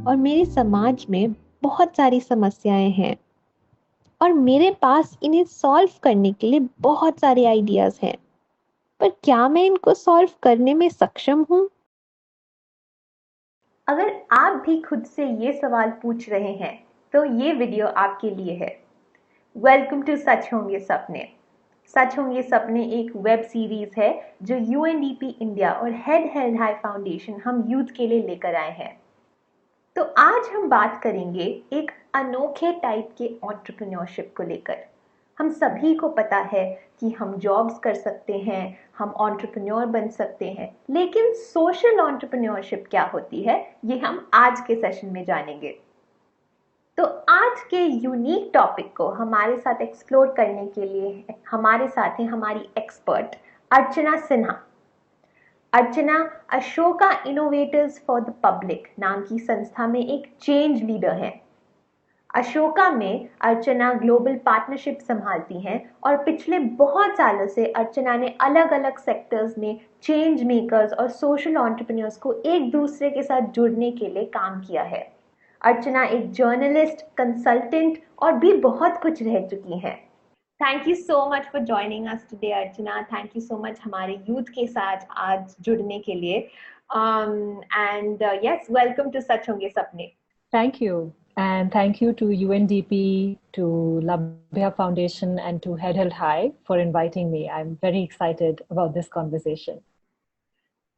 और मेरे समाज में बहुत सारी समस्याएं हैं और मेरे पास इन्हें सॉल्व करने के लिए बहुत सारे आइडियाज हैं। पर क्या मैं इनको सॉल्व करने में सक्षम हूँ? अगर आप भी खुद से ये सवाल पूछ रहे हैं तो ये वीडियो आपके लिए है। वेलकम टू सच होंगे सपने। सच होंगे सपने एक वेब सीरीज है जो यूएनडीपी इंडिया और हेड हेल्ड हाई फाउंडेशन हम यूथ के लिए लेकर आए हैं। तो आज हम बात करेंगे एक अनोखे टाइप के एंटरप्रेन्योरशिप को लेकर। हम सभी को पता है कि हम जॉब्स कर सकते हैं, हम एंटरप्रेन्योर बन सकते हैं, लेकिन सोशल एंटरप्रेन्योरशिप क्या होती है ये हम आज के सेशन में जानेंगे। तो आज के यूनिक टॉपिक को हमारे साथ एक्सप्लोर करने के लिए हमारे साथ हैं हमारी expert Archana Sinha. Archana Ashoka innovators for the public नाम की संस्था में एक चेंज लीडर है। अशोका में अर्चना ग्लोबल पार्टनरशिप संभालती हैं और पिछले बहुत सालों से अर्चना ने अलग अलग सेक्टर्स में चेंज मेकर्स और सोशल एंटरप्रेन्योर्स को एक दूसरे के साथ जुड़ने के लिए काम किया है। अर्चना एक जर्नलिस्ट, कंसल्टेंट और भी बहुत कुछ रह चुकी हैं। Thank you so much for joining us today Archana. Thank you so much हमारे यूथ के साथ आज जुड़ने के लिए। And yes, welcome to Sach Honge Sapne. Thank you. And thank you to UNDP, to Labhya Foundation, and to Head Held High for inviting me. I'm very excited about this conversation.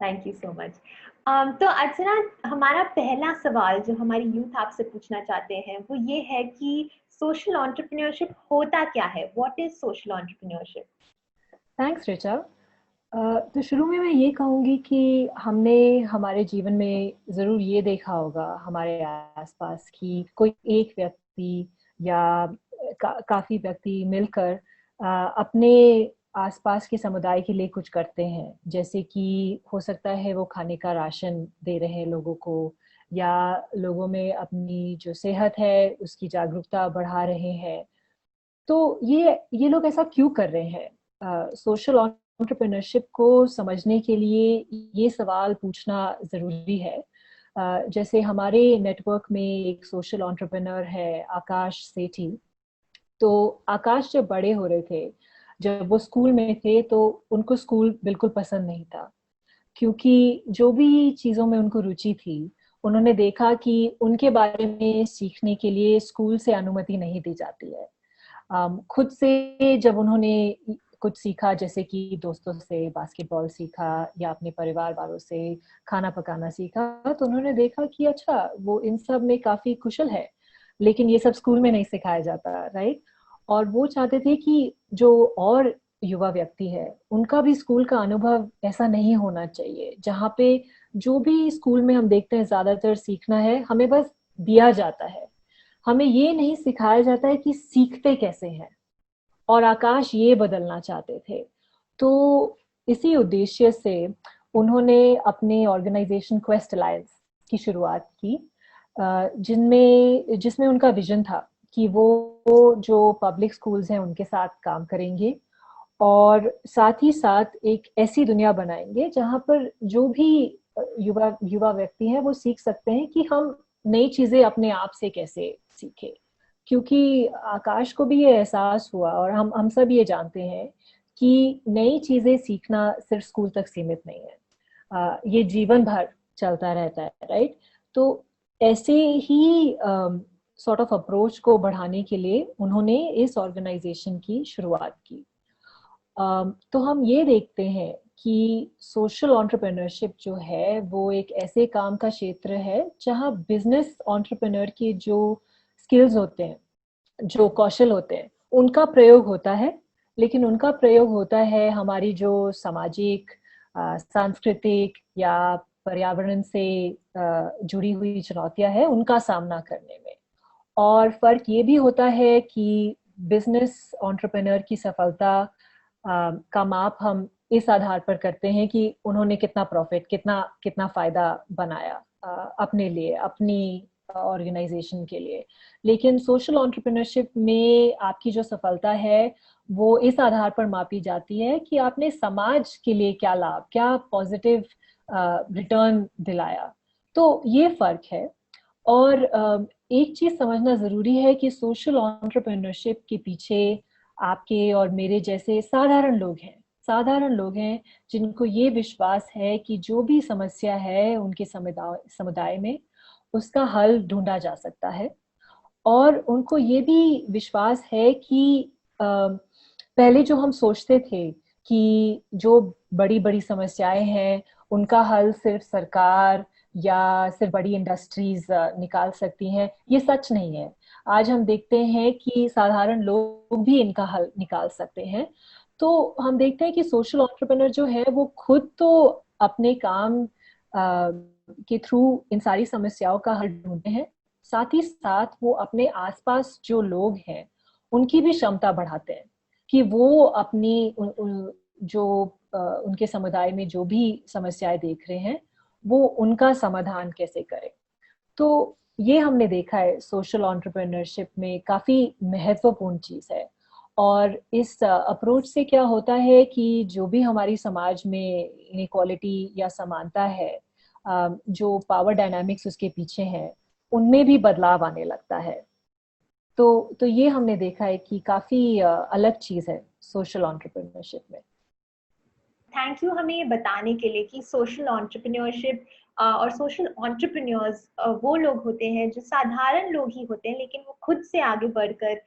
Thank you so much. तो अर्चना, हमारा पहला सवाल जो हमारी youth आपसे पूछना चाहते हैं वो ये है कि सोशल एंटरप्रेन्योरशिप होता क्या है? What is social entrepreneurship? Thanks, Richa. तो शुरू में मैं ये कहूँगी कि हमने हमारे जीवन में ज़रूर ये देखा होगा हमारे आसपास कि कोई एक व्यक्ति या काफ़ी व्यक्ति मिलकर अपने आसपास के समुदाय के लिए कुछ करते हैं। जैसे कि हो सकता है वो खाने का राशन दे रहे हैं लोगों को, या लोगों में अपनी जो सेहत है उसकी जागरूकता बढ़ा रहे हैं। तो ये लोग ऐसा क्यों कर रहे हैं? सोशल एंटरप्रेन्योरशिप को समझने के लिए ये सवाल पूछना ज़रूरी है। जैसे हमारे नेटवर्क में एक सोशल एंटरप्रेन्योर है आकाश सेठी। तो आकाश जब बड़े हो रहे थे, जब वो स्कूल में थे, तो उनको स्कूल बिल्कुल पसंद नहीं था, क्योंकि जो भी चीज़ों में उनको रुचि थी, उन्होंने देखा कि उनके बारे में सीखने के लिए स्कूल से अनुमति नहीं दी जाती है। खुद से जब उन्होंने कुछ सीखा, जैसे कि दोस्तों से बास्केटबॉल सीखा या अपने परिवार वालों से खाना पकाना सीखा, तो उन्होंने देखा कि अच्छा, वो इन सब में काफी कुशल है, लेकिन ये सब स्कूल में नहीं सिखाया जाता, राइट? और वो चाहते थे कि जो और युवा व्यक्ति है उनका भी स्कूल का अनुभव ऐसा नहीं होना चाहिए, जहाँ पे जो भी स्कूल में हम देखते हैं ज्यादातर सीखना है हमें बस दिया जाता है, हमें ये नहीं सिखाया जाता है कि सीखते कैसे हैं। और आकाश ये बदलना चाहते थे। तो इसी उद्देश्य से उन्होंने अपने ऑर्गेनाइजेशन क्वेस्ट अलायंस की शुरुआत की, जिसमें उनका विजन था कि वो जो पब्लिक स्कूल्स हैं उनके साथ काम करेंगे, और साथ ही साथ एक ऐसी दुनिया बनाएंगे जहां पर जो भी युवा युवा व्यक्ति हैं वो सीख सकते हैं कि हम नई चीजें अपने आप से कैसे सीखे। क्योंकि आकाश को भी ये एहसास हुआ, और हम सब ये जानते हैं कि नई चीजें सीखना सिर्फ स्कूल तक सीमित नहीं है, ये जीवन भर चलता रहता है, राइट? तो ऐसे ही सॉर्ट ऑफ अप्रोच को बढ़ाने के लिए उन्होंने इस ऑर्गेनाइजेशन की शुरुआत की। तो हम ये देखते हैं कि सोशल एंटरप्रेन्योरशिप जो है वो एक ऐसे काम का क्षेत्र है जहां बिजनेस एंटरप्रेन्योर के जो स्किल्स होते हैं, जो कौशल होते हैं, उनका प्रयोग होता है, लेकिन उनका प्रयोग होता है हमारी जो सामाजिक, सांस्कृतिक या पर्यावरण से जुड़ी हुई चुनौतियां हैं उनका सामना करने में। और फर्क ये भी होता है कि बिजनेस एंटरप्रेन्योर की सफलता का माप हम इस आधार पर करते हैं कि उन्होंने कितना प्रॉफिट, कितना कितना फायदा बनाया अपने लिए, अपनी ऑर्गेनाइजेशन के लिए। लेकिन सोशल एंटरप्रेन्योरशिप में आपकी जो सफलता है वो इस आधार पर मापी जाती है कि आपने समाज के लिए क्या लाभ, क्या पॉजिटिव रिटर्न दिलाया। तो ये फर्क है। और एक चीज समझना जरूरी है कि सोशल एंटरप्रेन्योरशिप के पीछे आपके और मेरे जैसे साधारण लोग हैं जिनको ये विश्वास है कि जो भी समस्या है उनके समुदाय में उसका हल ढूंढा जा सकता है। और उनको ये भी विश्वास है कि पहले जो हम सोचते थे कि जो बड़ी बड़ी समस्याएं हैं उनका हल सिर्फ सरकार या सिर्फ बड़ी इंडस्ट्रीज निकाल सकती हैं, ये सच नहीं है। आज हम देखते हैं कि साधारण लोग भी इनका हल निकाल सकते हैं। तो हम देखते हैं कि सोशल एंटरप्रेन्योर जो है वो खुद तो अपने काम के थ्रू इन सारी समस्याओं का हल ढूंढते हैं, साथ ही साथ वो अपने आसपास जो लोग हैं उनकी भी क्षमता बढ़ाते हैं कि वो अपनी जो उनके समुदाय में जो भी समस्याएं देख रहे हैं वो उनका समाधान कैसे करें। तो ये हमने देखा है सोशल एंटरप्रेन्योरशिप में काफी महत्वपूर्ण चीज है। और इस अप्रोच से क्या होता है कि जो भी हमारी समाज में इनइक्वालिटी या समानता है, जो पावर डायनामिक्स उसके पीछे हैं, उनमें भी बदलाव आने लगता है। तो ये हमने देखा है कि काफी अलग चीज है सोशल एंटरप्रेन्योरशिप में। थैंक यू हमें ये बताने के लिए कि सोशल एंटरप्रेन्योरशिप और सोशल एंटरप्रेन्योर्स वो लोग होते हैं जो साधारण लोग ही होते हैं, लेकिन वो खुद से आगे बढ़कर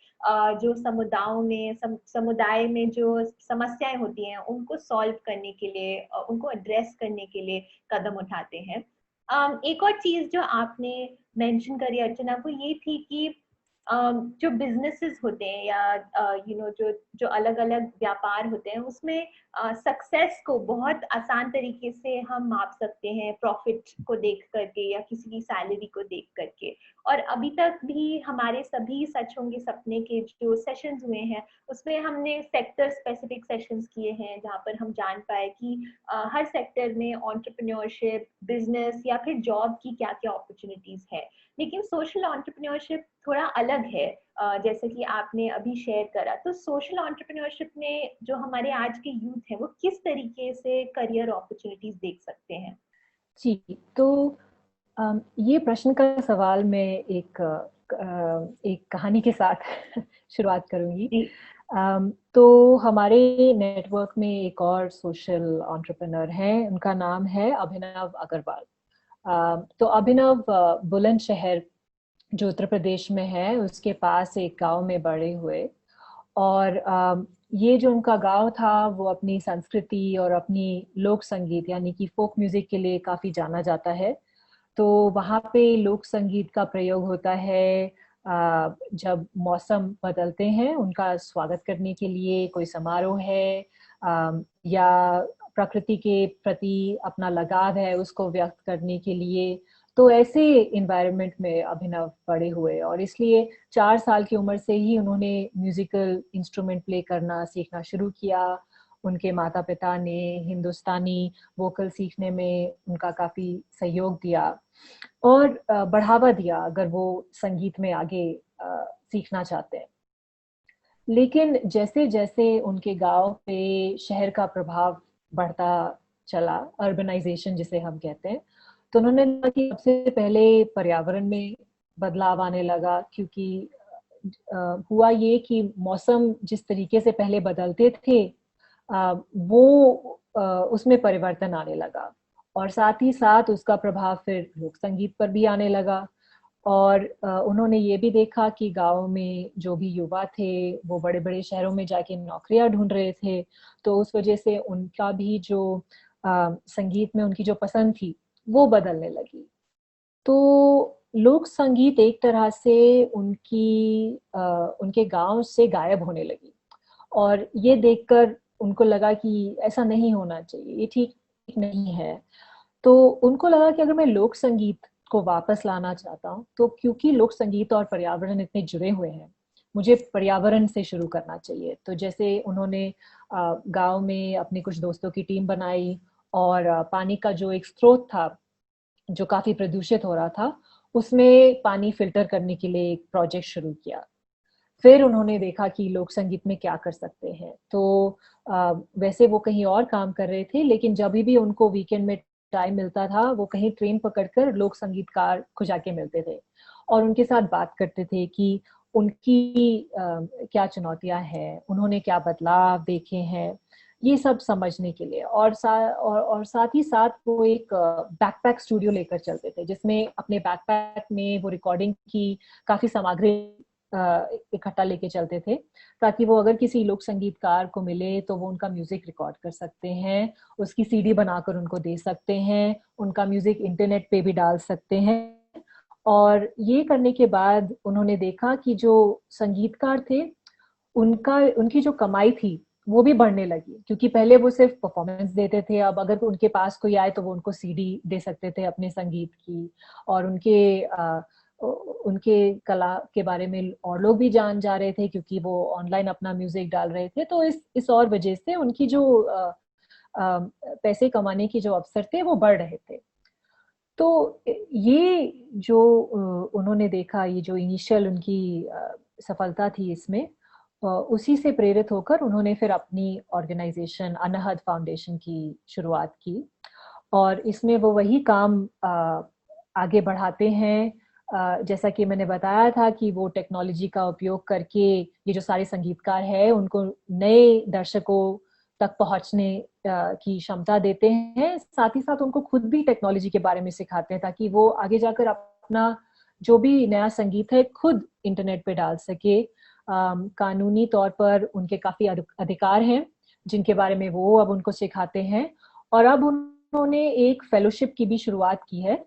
जो समुदायों में समुदाय में जो समस्याएं होती हैं उनको सॉल्व करने के लिए, उनको एड्रेस करने के लिए कदम उठाते हैं। एक और चीज जो आपने मेंशन करी अर्चना, वो ये थी कि जो बिजनेसेस होते हैं या जो जो अलग अलग व्यापार होते हैं उसमें सक्सेस को बहुत आसान तरीके से हम माप सकते हैं, प्रॉफिट को देख करके या किसी की सैलरी को देख करके। और अभी तक भी हमारे सभी सच होंगे सपने के जो सेशंस हुए हैं उसमें हमने सेक्टर स्पेसिफिक सेशंस किए हैं जहाँ पर हम जान पाए कि हर सेक्टर में एंटरप्रेन्योरशिप, बिजनेस या फिर जॉब की क्या क्या अपॉर्चुनिटीज है। लेकिन सोशल एंटरप्रेन्योरशिप थोड़ा अलग है, जैसे कि आपने अभी शेयर करा। तो सोशल एंटरप्रेन्योरशिप में जो हमारे आज के यूथ है वो किस तरीके से करियर अपॉर्चुनिटीज देख सकते हैं? जी, तो ये प्रश्न का सवाल मैं एक कहानी के साथ शुरुआत करूंगी। जी। तो हमारे नेटवर्क में एक और सोशल एंटरप्रेन्योर हैं, उनका नाम है अभिनव अग्रवाल। तो अभिनव बुलंदशहर जो उत्तर प्रदेश में है उसके पास एक गांव में बड़े हुए। और ये जो उनका गांव था वो अपनी संस्कृति और अपनी लोक संगीत यानी कि फोक म्यूजिक के लिए काफी जाना जाता है। तो वहाँ पे लोक संगीत का प्रयोग होता है जब मौसम बदलते हैं उनका स्वागत करने के लिए, कोई समारोह है या प्रकृति के प्रति अपना लगाव है उसको व्यक्त करने के लिए। तो ऐसे इन्वायरमेंट में अभिनव बड़े हुए और इसलिए 4 साल की उम्र से ही उन्होंने म्यूजिकल इंस्ट्रूमेंट प्ले करना सीखना शुरू किया। उनके माता पिता ने हिंदुस्तानी वोकल सीखने में उनका काफी सहयोग दिया और बढ़ावा दिया अगर वो संगीत में आगे सीखना चाहते हैं। लेकिन जैसे जैसे उनके गांव पे शहर का प्रभाव बढ़ता चला, अर्बनाइजेशन जिसे हम कहते हैं, तो उन्होंने कहा कि सबसे पहले पर्यावरण में बदलाव आने लगा, क्योंकि हुआ ये कि मौसम जिस तरीके से पहले बदलते थे वो उसमें परिवर्तन आने लगा और साथ ही साथ उसका प्रभाव फिर लोक संगीत पर भी आने लगा। और उन्होंने ये भी देखा कि गाँव में जो भी युवा थे वो बड़े बड़े शहरों में जाके नौकरियां ढूंढ रहे थे, तो उस वजह से उनका भी जो संगीत में उनकी जो पसंद थी वो बदलने लगी। तो लोक संगीत एक तरह से उनके गांव से गायब होने लगी और ये देखकर उनको लगा कि ऐसा नहीं होना चाहिए, ये ठीक नहीं है। तो उनको लगा कि अगर मैं लोक संगीत को वापस लाना चाहता हूँ तो क्योंकि लोक संगीत और पर्यावरण इतने जुड़े हुए हैं, मुझे पर्यावरण से शुरू करना चाहिए। तो जैसे उन्होंने गांव में अपने कुछ दोस्तों की टीम बनाई और पानी का जो एक स्रोत था जो काफी प्रदूषित हो रहा था उसमें पानी फिल्टर करने के लिए एक प्रोजेक्ट शुरू किया। फिर उन्होंने देखा कि लोक संगीत में क्या कर सकते हैं। तो वैसे वो कहीं और काम कर रहे थे, लेकिन जब भी उनको वीकेंड में टाइम मिलता था वो कहीं ट्रेन पकड़कर लोक संगीतकार को जाके मिलते थे। और उनके साथ बात करते थे कि उनकी क्या चुनौतियां हैं, उन्होंने क्या बदलाव देखे हैं, ये सब समझने के लिए। और साथ ही साथ वो एक बैकपैक स्टूडियो लेकर चलते थे, जिसमें अपने बैकपैक में वो रिकॉर्डिंग की काफी सामग्री इकट्ठा लेके चलते थे, ताकि वो अगर किसी लोक संगीतकार को मिले तो वो उनका म्यूजिक रिकॉर्ड कर सकते हैं, उसकी सीडी बनाकर उनको दे सकते हैं, उनका म्यूजिक इंटरनेट पे भी डाल सकते हैं। और ये करने के बाद उन्होंने देखा कि जो संगीतकार थे उनकी जो कमाई थी वो भी बढ़ने लगी, क्योंकि पहले वो सिर्फ परफॉर्मेंस देते थे, अब अगर उनके पास कोई आए तो वो उनको सीडी दे सकते थे अपने संगीत की, और उनके कला के बारे में और लोग भी जान जा रहे थे, क्योंकि वो ऑनलाइन अपना म्यूजिक डाल रहे थे। तो इस और वजह से उनकी जो पैसे कमाने की जो अवसर थे वो बढ़ रहे थे। तो ये जो उन्होंने देखा, ये जो इनिशियल उनकी सफलता थी इसमें, उसी से प्रेरित होकर उन्होंने फिर अपनी ऑर्गेनाइजेशन अनहद फाउंडेशन की शुरुआत की। और इसमें वो वही काम आगे बढ़ाते हैं, जैसा कि मैंने बताया था कि वो टेक्नोलॉजी का उपयोग करके ये जो सारे संगीतकार हैं उनको नए दर्शकों तक पहुंचने की क्षमता देते हैं। साथ ही साथ उनको खुद भी टेक्नोलॉजी के बारे में सिखाते हैं, ताकि वो आगे जाकर अपना जो भी नया संगीत है खुद इंटरनेट पे डाल सके। कानूनी तौर पर उनके काफी अधिकार हैं, जिनके बारे में वो अब उनको सिखाते हैं। और अब उन्होंने एक फेलोशिप की भी शुरुआत की है,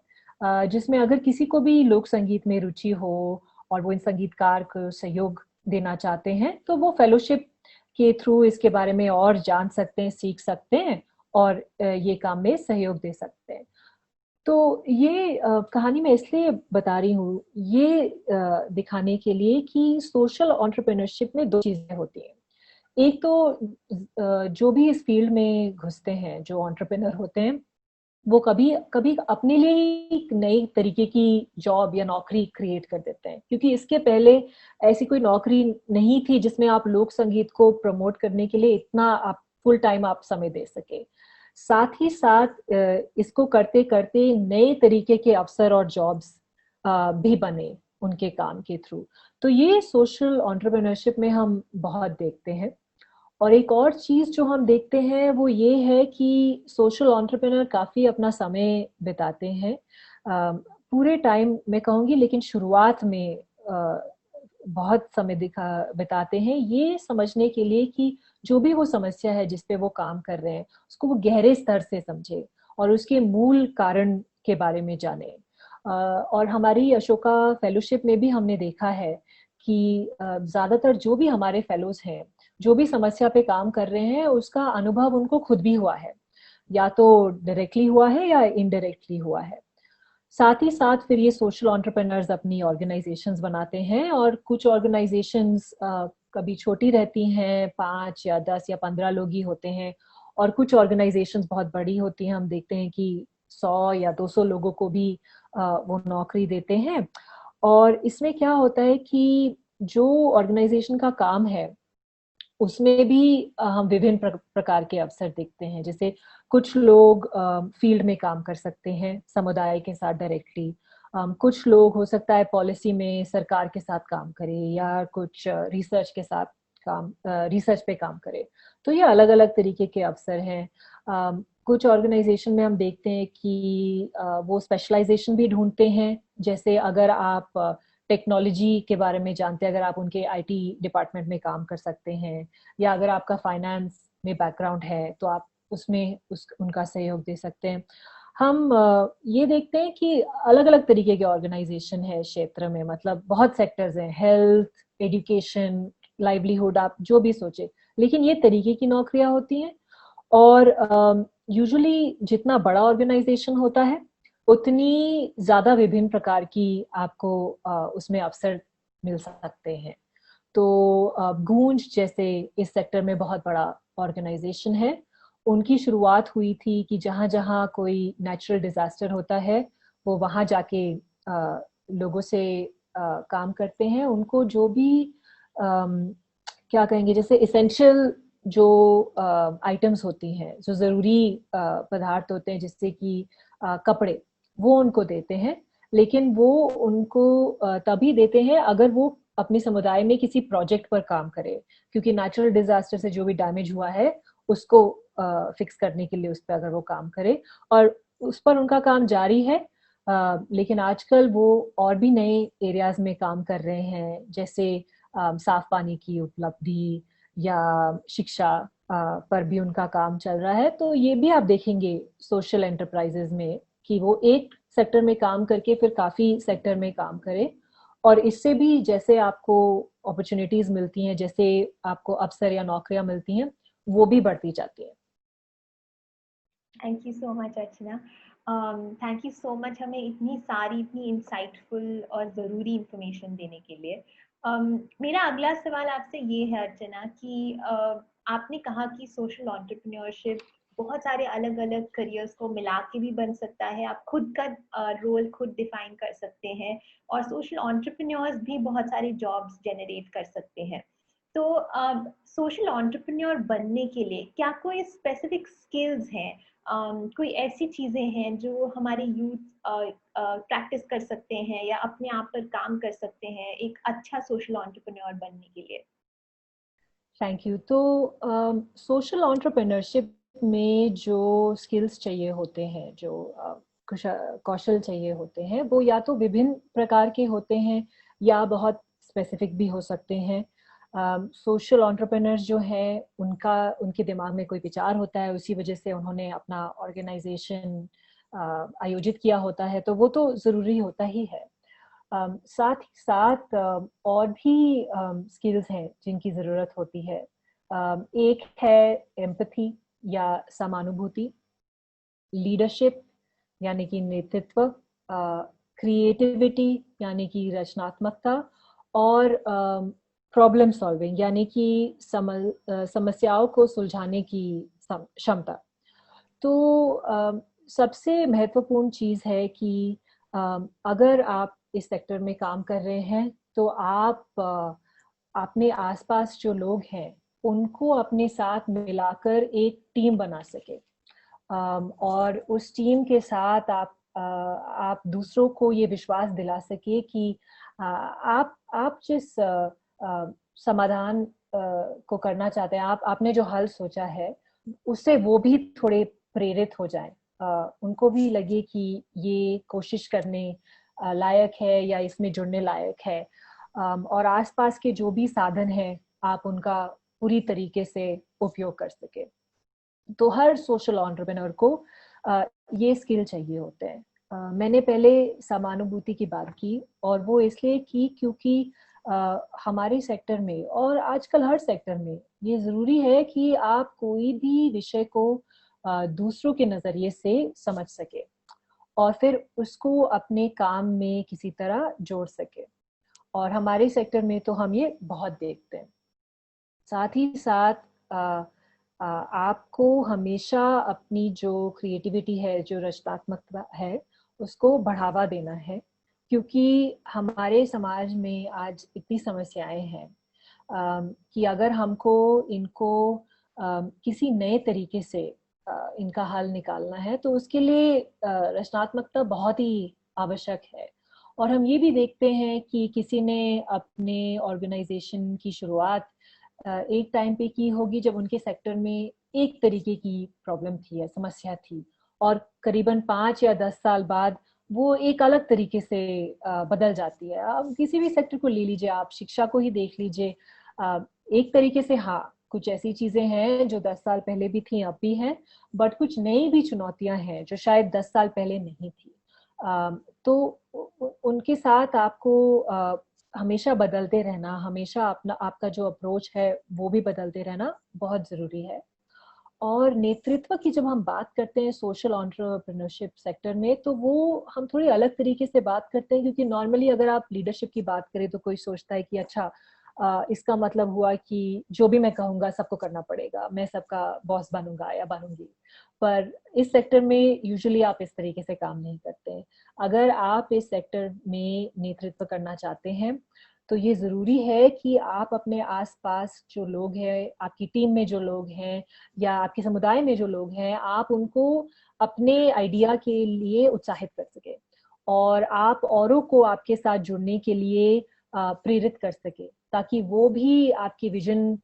जिसमें अगर किसी को भी लोक संगीत में रुचि हो और वो इन संगीतकार को सहयोग देना चाहते हैं, तो वो फेलोशिप के थ्रू इसके बारे में और जान सकते हैं, सीख सकते हैं, और ये काम में सहयोग दे सकते हैं। तो ये कहानी मैं इसलिए बता रही हूँ, ये दिखाने के लिए कि सोशल एंटरप्रेन्योरशिप में दो चीजें होती हैं। एक तो जो भी इस फील्ड में घुसते हैं, जो एंटरप्रेन्योर होते हैं, वो कभी कभी अपने लिए ही एक नई तरीके की जॉब या नौकरी क्रिएट कर देते हैं, क्योंकि इसके पहले ऐसी कोई नौकरी नहीं थी जिसमें आप लोक संगीत को प्रमोट करने के लिए इतना आप फुल टाइम आप समय दे सके। साथ ही साथ इसको करते करते नए तरीके के अवसर और जॉब्स भी बने उनके काम के थ्रू। तो ये सोशल एंटरप्रेन्योरशिप में हम बहुत देखते हैं। और एक और चीज जो हम देखते हैं वो ये है कि सोशल एंटरप्रेन्योर काफी अपना समय बिताते हैं, पूरे टाइम मैं कहूंगी, लेकिन शुरुआत में बहुत समय बिताते हैं ये समझने के लिए कि जो भी वो समस्या है जिस पे वो काम कर रहे हैं उसको वो गहरे स्तर से समझे और उसके मूल कारण के बारे में जाने। और हमारी अशोका फेलोशिप में भी हमने देखा है कि ज्यादातर जो भी हमारे फेलोज हैं, जो भी समस्या पे काम कर रहे हैं, उसका अनुभव उनको खुद भी हुआ है, या तो डायरेक्टली हुआ है या इनडायरेक्टली हुआ है। साथ ही साथ फिर ये सोशल एंटरप्रेन्योर्स अपनी ऑर्गेनाइजेशंस बनाते हैं, और कुछ ऑर्गेनाइजेशंस कभी छोटी रहती हैं, 5 या 10 या 15 लोग ही होते हैं, और कुछ ऑर्गेनाइजेशंस बहुत बड़ी होती हैं। हम देखते हैं कि 100 या 200 लोगों को भी वो नौकरी देते हैं। और इसमें क्या होता है कि जो ऑर्गेनाइजेशन का काम है उसमें भी हम विभिन्न प्रकार के अवसर देखते हैं। जैसे कुछ लोग फील्ड में काम कर सकते हैं समुदाय के साथ डायरेक्टली, कुछ लोग हो सकता है पॉलिसी में सरकार के साथ काम करे, या कुछ रिसर्च के साथ रिसर्च पे काम करे। तो ये अलग अलग तरीके के अवसर हैं। कुछ ऑर्गेनाइजेशन में हम देखते हैं कि वो स्पेशलाइजेशन भी ढूंढते हैं। जैसे अगर आप टेक्नोलॉजी के बारे में जानते हैं, अगर आप उनके आईटी डिपार्टमेंट में काम कर सकते हैं, या अगर आपका फाइनेंस में बैकग्राउंड है तो आप उसमें उनका सहयोग दे सकते हैं। हम ये देखते हैं कि अलग अलग तरीके के ऑर्गेनाइजेशन है क्षेत्र में, मतलब बहुत सेक्टर्स हैं, हेल्थ, एजुकेशन, लाइवलीहुड, आप जो भी सोचे, लेकिन ये तरीके की नौकरियां होती हैं। और यूजुअली जितना बड़ा ऑर्गेनाइजेशन होता है उतनी ज्यादा विभिन्न प्रकार की आपको उसमें अवसर मिल सकते हैं। तो गूंज जैसे इस सेक्टर में बहुत बड़ा ऑर्गेनाइजेशन है, उनकी शुरुआत हुई थी कि जहां जहां कोई नेचुरल डिजास्टर होता है वो वहां जाके लोगों से काम करते हैं। उनको जो भी क्या कहेंगे, जैसे इसेंशियल जो आइटम्स होती हैं, जो जरूरी पदार्थ होते हैं, जिससे कि कपड़े, वो उनको देते हैं। लेकिन वो उनको तभी देते हैं अगर वो अपने समुदाय में किसी प्रोजेक्ट पर काम करे, क्योंकि नेचुरल डिजास्टर से जो भी डैमेज हुआ है उसको फिक्स करने के लिए उस पर अगर वो काम करे, और उस पर उनका काम जारी है। लेकिन आजकल वो और भी नए एरियाज में काम कर रहे हैं, जैसे साफ पानी की उपलब्धि या शिक्षा पर भी उनका काम चल रहा है। तो ये भी आप देखेंगे सोशल एंटरप्राइजेज में कि वो एक सेक्टर में काम करके फिर काफी सेक्टर में काम करें, और इससे भी जैसे आपको अपॉर्चुनिटीज मिलती हैं, जैसे आपको अवसर या नौकरियां मिलती हैं, वो भी बढ़ती जाती है। Thank you so much Archana. Thank you so much हमें इतनी सारी इतनी इंसाइटफुल और ज़रूरी इंफॉर्मेशन देने के लिए। मेरा अगला सवाल आपसे ये है अर्चना कि आपने कहा कि सोशल एंटरप्रेन्योरशिप बहुत सारे अलग अलग करियर्स को मिला के भी बन सकता है, आप खुद का रोल खुद डिफाइन कर सकते हैं, और सोशल एंटरप्रेन्योर्स भी बहुत सारे जॉब्स जनरेट कर सकते हैं। तो सोशल एंटरप्रेन्योर बनने के लिए क्या कोई स्पेसिफिक स्किल्स हैं, कोई ऐसी चीजें हैं जो हमारे यूथ प्रैक्टिस कर सकते हैं या अपने आप पर काम कर सकते हैं एक अच्छा सोशल एंटरप्रेन्योर बनने के लिए? Thank you. तो सोशल एंटरप्रेन्योरशिप में जो स्किल्स चाहिए होते हैं, जो कौशल चाहिए होते हैं, वो या तो विभिन्न प्रकार के होते हैं या बहुत स्पेसिफिक भी हो सकते हैं। सोशल एंटरप्रेन्योर्स जो हैं उनका उनके दिमाग में कोई विचार होता है, उसी वजह से उन्होंने अपना ऑर्गेनाइजेशन आयोजित किया होता है, तो वो तो ज़रूरी होता ही है। साथ ही साथ और भी स्किल्स हैं जिनकी ज़रूरत होती है। एक है एम्पैथी या समानुभूति, लीडरशिप यानी कि नेतृत्व, क्रिएटिविटी यानी कि रचनात्मकता, और प्रॉब्लम सॉल्विंग यानी कि समस्याओं को सुलझाने की क्षमता। तो सबसे महत्वपूर्ण चीज़ है कि अगर आप इस सेक्टर में काम कर रहे हैं तो आप अपने आसपास जो लोग हैं उनको अपने साथ मिलाकर एक टीम बना सके, और उस टीम के साथ आप दूसरों को ये विश्वास दिला सके कि आप जिस समाधान को करना चाहते हैं, आपने जो हल सोचा है, उससे वो भी थोड़े प्रेरित हो जाए, उनको भी लगे कि ये कोशिश करने लायक है या इसमें जुड़ने लायक है, और आसपास के जो भी साधन हैं आप उनका पूरी तरीके से उपयोग कर सके। तो हर सोशल एंटरप्रेन्योर को ये स्किल चाहिए होते हैं। मैंने पहले समानुभूति की बात की, और वो इसलिए की क्योंकि हमारे सेक्टर में और आजकल हर सेक्टर में ये जरूरी है कि आप कोई भी विषय को दूसरों के नजरिए से समझ सके और फिर उसको अपने काम में किसी तरह जोड़ सके, और हमारे सेक्टर में तो हम ये बहुत देखते हैं। साथ ही साथ आपको हमेशा अपनी जो क्रिएटिविटी है, जो रचनात्मकता है, उसको बढ़ावा देना है, क्योंकि हमारे समाज में आज इतनी समस्याएं हैं कि अगर हमको इनको किसी नए तरीके से इनका हल निकालना है तो उसके लिए रचनात्मकता बहुत ही आवश्यक है। और हम ये भी देखते हैं कि किसी ने अपने ऑर्गेनाइजेशन की शुरुआत एक टाइम पे की होगी जब उनके सेक्टर में एक तरीके की प्रॉब्लम थी या समस्या थी, और करीबन 5 या 10 साल बाद वो एक अलग तरीके से बदल जाती है। अब किसी भी सेक्टर को ले लीजिए, आप शिक्षा को ही देख लीजिए, एक तरीके से हाँ कुछ ऐसी चीजें हैं जो 10 साल पहले भी थी अब भी हैं, बट कुछ नई भी चुनौतियां हैं जो शायद 10 साल पहले नहीं थी। तो उनके साथ आपको हमेशा बदलते रहना, हमेशा अपना आपका जो अप्रोच है वो भी बदलते रहना बहुत जरूरी है। और नेतृत्व की जब हम बात करते हैं सोशल एंटरप्रेन्योरशिप सेक्टर में, तो वो हम थोड़ी अलग तरीके से बात करते हैं, क्योंकि नॉर्मली अगर आप लीडरशिप की बात करें तो कोई सोचता है कि अच्छा इसका मतलब हुआ कि जो भी मैं कहूँगा सबको करना पड़ेगा, मैं सबका बॉस बनूंगा या बनूंगी। पर इस सेक्टर में यूजुअली आप इस तरीके से काम नहीं करते हैं। अगर आप इस सेक्टर में नेतृत्व करना चाहते हैं तो ये जरूरी है कि आप अपने आसपास जो लोग हैं, आपकी टीम में जो लोग हैं या आपके समुदाय में जो लोग हैं, आप उनको अपने आइडिया के लिए उत्साहित कर सके, और आप औरों को आपके साथ जुड़ने के लिए प्रेरित कर सके, ताकि वो भी आपकी विजन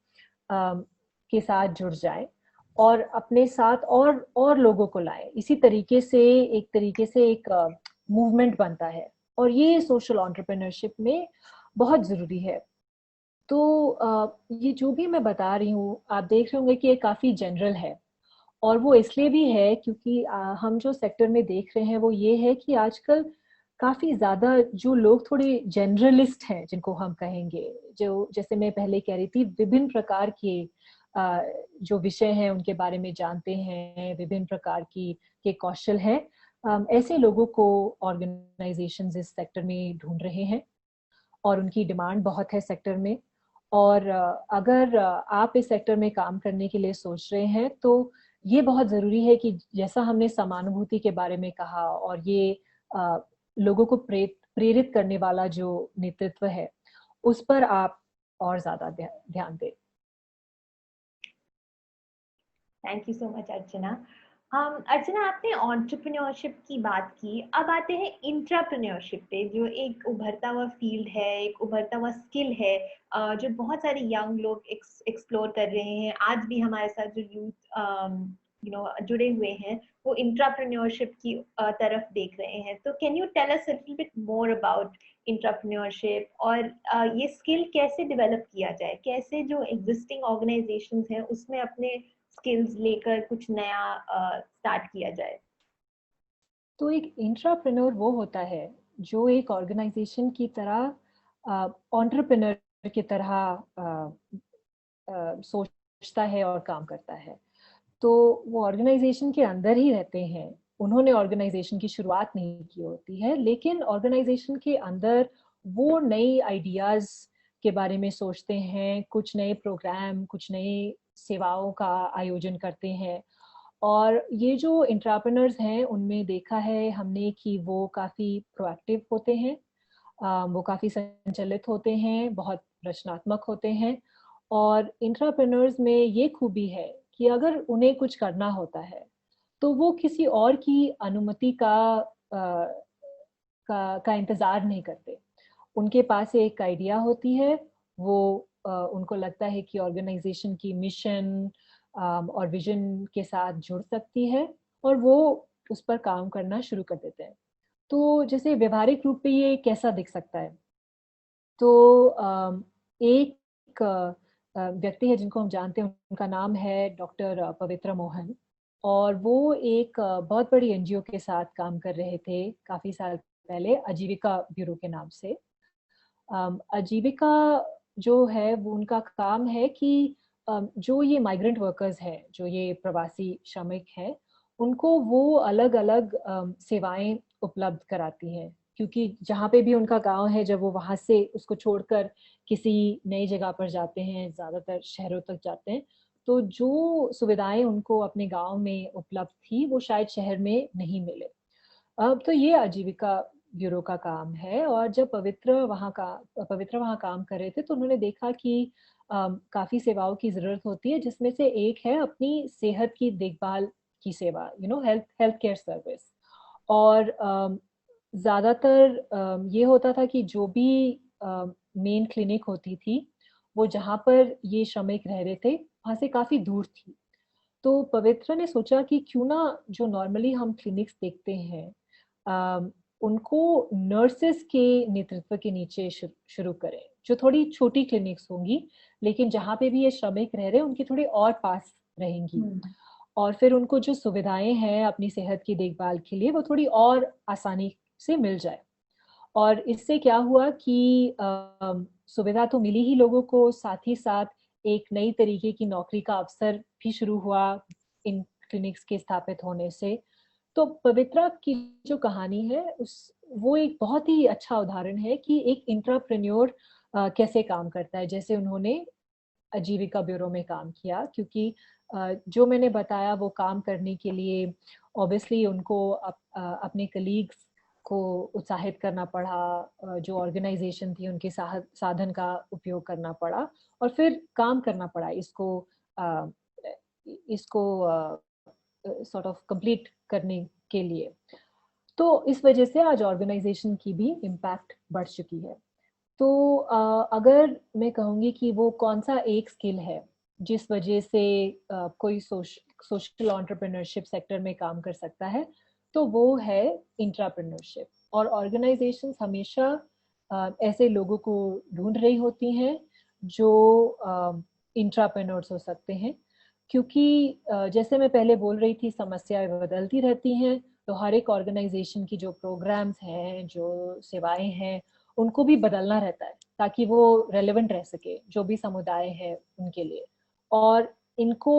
के साथ जुड़ जाए और अपने साथ और लोगों को लाए। इसी तरीके से एक मूवमेंट बनता है, और ये सोशल एंटरप्रेन्योरशिप में बहुत जरूरी है। तो ये जो भी मैं बता रही हूँ, आप देख रहे होंगे कि ये काफी जनरल है, और वो इसलिए भी है क्योंकि हम जो सेक्टर में देख रहे हैं वो ये है कि आजकल काफी ज्यादा जो लोग थोड़े जनरलिस्ट हैं, जिनको हम कहेंगे, जो जैसे मैं पहले कह रही थी, विभिन्न प्रकार के जो विषय हैं उनके बारे में जानते हैं, विभिन्न प्रकार की के कौशल हैं, ऐसे लोगों को ऑर्गेनाइजेशंस इस सेक्टर में ढूंढ रहे हैं, और उनकी डिमांड बहुत है सेक्टर में। और अगर आप इस सेक्टर में काम करने के लिए सोच रहे हैं, तो ये बहुत ज़रूरी है कि जैसा हमने समानुभूति के बारे में कहा, और ये लोगों को प्रेरित करने वाला जो नेतृत्व है, उस पर आप और ज़्यादा ध्यान दें। थैंक यू सो मच अर्चना। अर्चना, आपने एंटरप्रेन्योरशिप की बात की, अब आते हैं इंट्राप्रेन्योरशिप पे, जो एक उभरता हुआ फील्ड है, एक उभरता हुआ स्किल है, जो बहुत सारे यंग लोग एक्सप्लोर कर रहे हैं। आज भी हमारे साथ जो यूथ जुड़े हुए हैं, वो इंट्राप्रेन्योरशिप की तरफ देख रहे हैं। तो can you tell us a little bit more about intrapreneurship, और ये स्किल कैसे डेवलप किया जाए, कैसे जो एग्जिस्टिंग ऑर्गेनाइजेशंस हैं उसमें अपने स्किल्स लेकर कुछ नया स्टार्ट किया जाए? तो एक इंट्राप्रेन्योर वो होता है जो एक ऑर्गेनाइजेशन की तरह एंटरप्रेन्योर की तरह सोचता है और काम करता है। तो वो ऑर्गेनाइजेशन के अंदर ही रहते हैं, उन्होंने ऑर्गेनाइजेशन की शुरुआत नहीं की होती है, लेकिन ऑर्गेनाइजेशन के अंदर वो नई आइडियाज के बारे में सोचते हैं, कुछ नए प्रोग्राम, कुछ नई सेवाओं का आयोजन करते हैं। और ये जो इंट्राप्रेनर्स हैं, उनमें देखा है हमने कि वो काफ़ी प्रोएक्टिव होते हैं, वो काफ़ी संचलित होते हैं, बहुत रचनात्मक होते हैं। और इंट्राप्रेनर्स में ये खूबी है कि अगर उन्हें कुछ करना होता है, तो वो किसी और की अनुमति का इंतज़ार नहीं करते। उनके पास एक आइडिया होती है, वो उनको लगता है कि ऑर्गेनाइजेशन की मिशन और विजन के साथ जुड़ सकती है, और वो उस पर काम करना शुरू कर देते हैं। तो जैसे व्यवहारिक रूप पे ये कैसा दिख सकता है, तो एक व्यक्ति है जिनको हम जानते हैं, उनका नाम है डॉक्टर पवित्रा मोहन, और वो एक बहुत बड़ी एनजीओ के साथ काम कर रहे थे काफी साल पहले, आजीविका ब्यूरो के नाम से। आजीविका जो है वो उनका काम है कि जो ये माइग्रेंट वर्कर्स हैं, जो ये प्रवासी श्रमिक हैं, उनको वो अलग अलग सेवाएं उपलब्ध कराती हैं, क्योंकि जहाँ पे भी उनका गांव है, जब वो वहां से उसको छोड़कर किसी नई जगह पर जाते हैं, ज्यादातर शहरों तक जाते हैं, तो जो सुविधाएं उनको अपने गांव में उपलब्ध थी, वो शायद शहर में नहीं मिले। अब तो ये आजीविका ब्यूरो का काम है। और जब पवित्र वहाँ काम कर रहे थे, तो उन्होंने देखा कि काफी सेवाओं की जरूरत होती है, जिसमें से एक है अपनी सेहत की देखभाल की सेवा, हेल्थ हेल्थ केयर सर्विस। और ज्यादातर ये होता था कि जो भी मेन क्लिनिक होती थी, वो जहाँ पर ये श्रमिक रह रहे थे, वहां से काफी दूर थी। तो पवित्र ने सोचा कि क्यों ना जो नॉर्मली हम क्लिनिक्स देखते हैं, उनको नर्सेस के नेतृत्व के नीचे शुरू करें, जो थोड़ी छोटी क्लिनिक्स होंगी, लेकिन जहाँ पे भी ये श्रमिक रह रहे हैं उनके थोड़े और पास रहेंगी। और फिर उनको जो सुविधाएं हैं अपनी सेहत की देखभाल के लिए, वो थोड़ी और आसानी से मिल जाए। और इससे क्या हुआ कि सुविधा तो मिली ही लोगों को, साथ ही साथ एक नई तरीके की नौकरी का अवसर भी शुरू हुआ इन क्लिनिक्स के स्थापित होने से। तो पवित्रा की जो कहानी है, वो एक बहुत ही अच्छा उदाहरण है कि एक इंट्राप्रेन्योर कैसे काम करता है, जैसे उन्होंने आजीविका ब्यूरो में काम किया। क्योंकि जो मैंने बताया, वो काम करने के लिए ऑब्वियसली उनको अपने कलीग्स को उत्साहित करना पड़ा, जो ऑर्गेनाइजेशन थी उनके साधन का उपयोग करना पड़ा, और फिर काम करना पड़ा इसको सॉर्ट ऑफ कंप्लीट करने के लिए। तो इस वजह से आज ऑर्गेनाइजेशन की भी इम्पैक्ट बढ़ चुकी है। तो अगर मैं कहूँगी कि वो कौन सा एक स्किल है जिस वजह से कोई सोशल एंटरप्रेन्योरशिप सेक्टर में काम कर सकता है, तो वो है इंट्राप्रेन्योरशिप। और ऑर्गेनाइजेशंस हमेशा ऐसे लोगों को ढूंढ रही होती हैं जो इंट्राप्रेन्योर्स हो सकते हैं, क्योंकि जैसे मैं पहले बोल रही थी, समस्याएं बदलती रहती हैं। तो हर एक ऑर्गेनाइजेशन की जो प्रोग्राम्स हैं, जो सेवाएं हैं, उनको भी बदलना रहता है ताकि वो रेलेवेंट रह सके जो भी समुदाय है उनके लिए। और इनको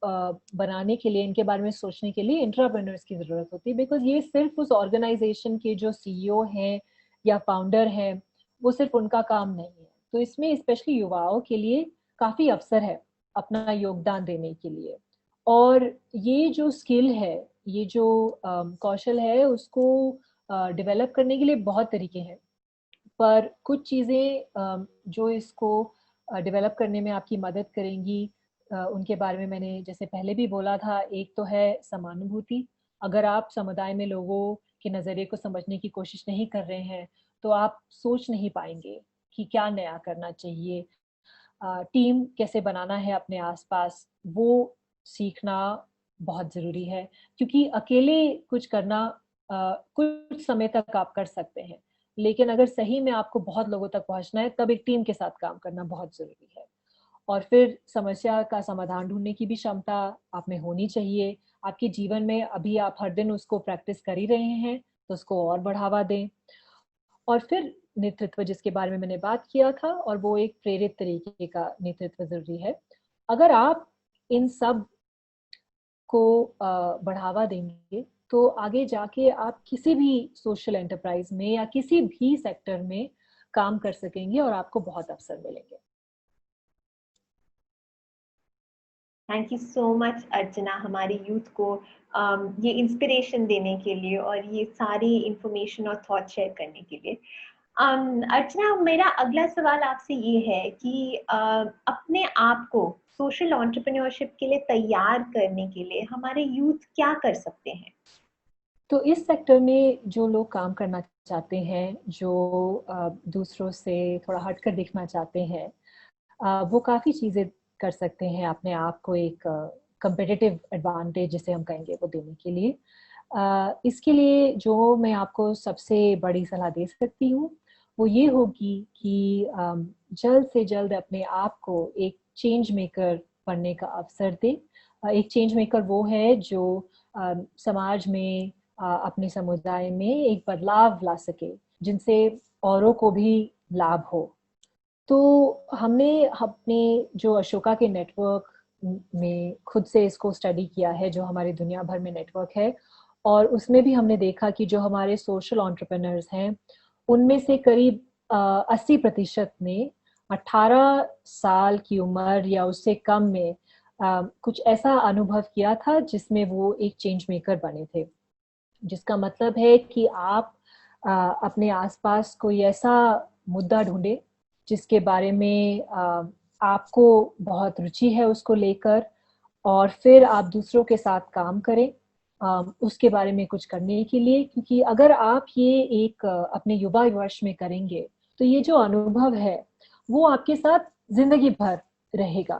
बनाने के लिए, इनके बारे में सोचने के लिए इंट्राप्रेन्योर्स की जरूरत होती है, बिकॉज ये सिर्फ उस ऑर्गेनाइजेशन के जो सीईओ हैं या फाउंडर हैं, वो सिर्फ उनका काम नहीं है। तो इसमें स्पेशली युवाओं के लिए काफी अवसर है अपना योगदान देने के लिए। और ये जो स्किल है, ये जो कौशल है, उसको डेवलप करने के लिए बहुत तरीके हैं। पर कुछ चीज़ें जो इसको डेवलप करने में आपकी मदद करेंगी, उनके बारे में मैंने जैसे पहले भी बोला था। एक तो है समानुभूति। अगर आप समुदाय में लोगों के नज़रिए को समझने की कोशिश नहीं कर रहे हैं, तो आप सोच नहीं पाएंगे कि क्या नया करना चाहिए, टीम कैसे बनाना है अपने आसपास, वो सीखना बहुत ज़रूरी है। क्योंकि अकेले कुछ करना कुछ समय तक आप कर सकते हैं, लेकिन अगर सही में आपको बहुत लोगों तक पहुंचना है, तब एक टीम के साथ काम करना बहुत ज़रूरी है। और फिर समस्या का समाधान ढूंढने की भी क्षमता आप में होनी चाहिए। आपके जीवन में अभी आप हर दिन उसको प्रैक्टिस कर ही रहे हैं, तो उसको और बढ़ावा दें। और फिर नेतृत्व, जिसके बारे में मैंने बात किया था, और वो एक प्रेरित तरीके का नेतृत्व जरूरी है। अगर आप इन सब को बढ़ावा देंगे, तो आगे जाके आप किसी भी सोशल एंटरप्राइज में या किसी भी सेक्टर में काम कर सकेंगे और आपको बहुत अवसर मिलेंगे। Thank you so much Archana, हमारे यूथ को ये इंस्पिरेशन देने के लिए और ये सारी इंफॉर्मेशन और थॉट शेयर करने के लिए। अर्चना, मेरा अगला सवाल आपसे ये है कि अपने आप को सोशल एंटरप्रेन्योरशिप के लिए तैयार करने के लिए हमारे यूथ क्या कर सकते हैं? तो इस सेक्टर में जो लोग काम करना चाहते हैं, जो दूसरों से थोड़ा हटकर दिखना चाहते हैं, वो काफ़ी चीज़ें कर सकते हैं अपने आप को एक कंपेटिटिव एडवांटेज, जिसे हम कहेंगे, वो देने के लिए। इसके लिए जो मैं आपको सबसे बड़ी सलाह दे सकती हूँ, वो ये होगी कि जल्द से जल्द अपने आप को एक चेंज मेकर बनने का अवसर दें। एक चेंज मेकर वो है जो समाज में, अपने समुदाय में एक बदलाव ला सके, जिनसे औरों को भी लाभ हो। तो हमने अपने जो अशोका के नेटवर्क में खुद से इसको स्टडी किया है, जो हमारे दुनिया भर में नेटवर्क है, और उसमें भी हमने देखा कि जो हमारे सोशल एंटरप्रेन्योर्स हैं, उनमें से करीब 80% ने 18 साल की उम्र या उससे कम में कुछ ऐसा अनुभव किया था जिसमें वो एक चेंज मेकर बने थे। जिसका मतलब है कि आप अपने आसपास कोई ऐसा मुद्दा ढूंढे जिसके बारे में आपको बहुत रुचि है उसको लेकर, और फिर आप दूसरों के साथ काम करें उसके बारे में कुछ करने के लिए। क्योंकि अगर आप ये एक अपने युवा वर्ष में करेंगे, तो ये जो अनुभव है वो आपके साथ जिंदगी भर रहेगा।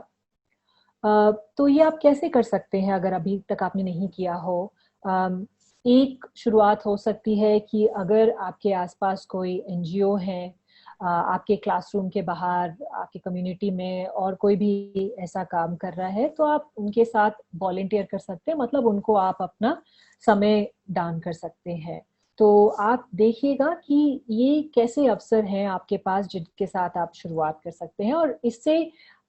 तो ये आप कैसे कर सकते हैं अगर अभी तक आपने नहीं किया हो? एक शुरुआत हो सकती है कि अगर आपके आसपास कोई एनजीओ है, आपके क्लासरूम के बाहर, आपकी कम्युनिटी में और कोई भी ऐसा काम कर रहा है, तो आप उनके साथ वॉलेंटियर कर सकते हैं। मतलब उनको आप अपना समय दान कर सकते हैं। तो आप देखिएगा कि ये कैसे अवसर हैं आपके पास जिनके साथ आप शुरुआत कर सकते हैं। और इससे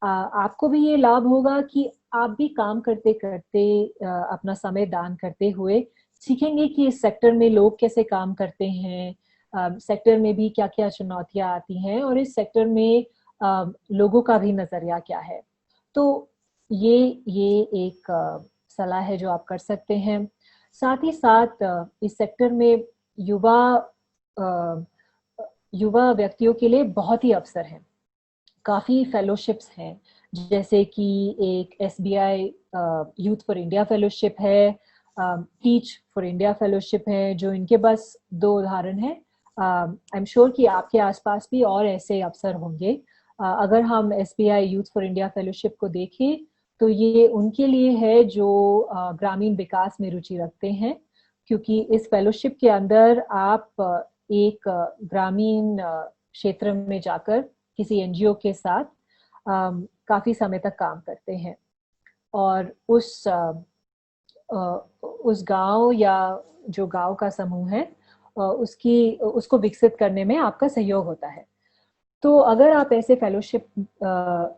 आपको भी ये लाभ होगा कि आप भी काम करते करते, अपना समय दान करते हुए सीखेंगे कि इस सेक्टर में लोग कैसे काम करते हैं, सेक्टर में भी क्या क्या चुनौतियां आती हैं, और इस सेक्टर में लोगों का भी नजरिया क्या है। तो ये एक सलाह है जो आप कर सकते हैं। साथ ही साथ इस सेक्टर में युवा अ, युवा व्यक्तियों के लिए बहुत ही अवसर हैं। काफ़ी फेलोशिप्स हैं, जैसे कि एक SBI youth for India fellowship है, टीच फॉर इंडिया फेलोशिप है, जो इनके बस 2 उदाहरण हैं। आई एम श्योर कि आपके आसपास भी और ऐसे अवसर होंगे। अगर हम SBI youth for India fellowship को देखें तो ये उनके लिए है जो ग्रामीण विकास में रुचि रखते हैं, क्योंकि इस फेलोशिप के अंदर आप एक ग्रामीण क्षेत्र में जाकर किसी NGO के साथ काफी समय तक काम करते हैं और उस गांव या जो गांव का समूह है उसको विकसित करने में आपका सहयोग होता है। तो अगर आप ऐसे फेलोशिप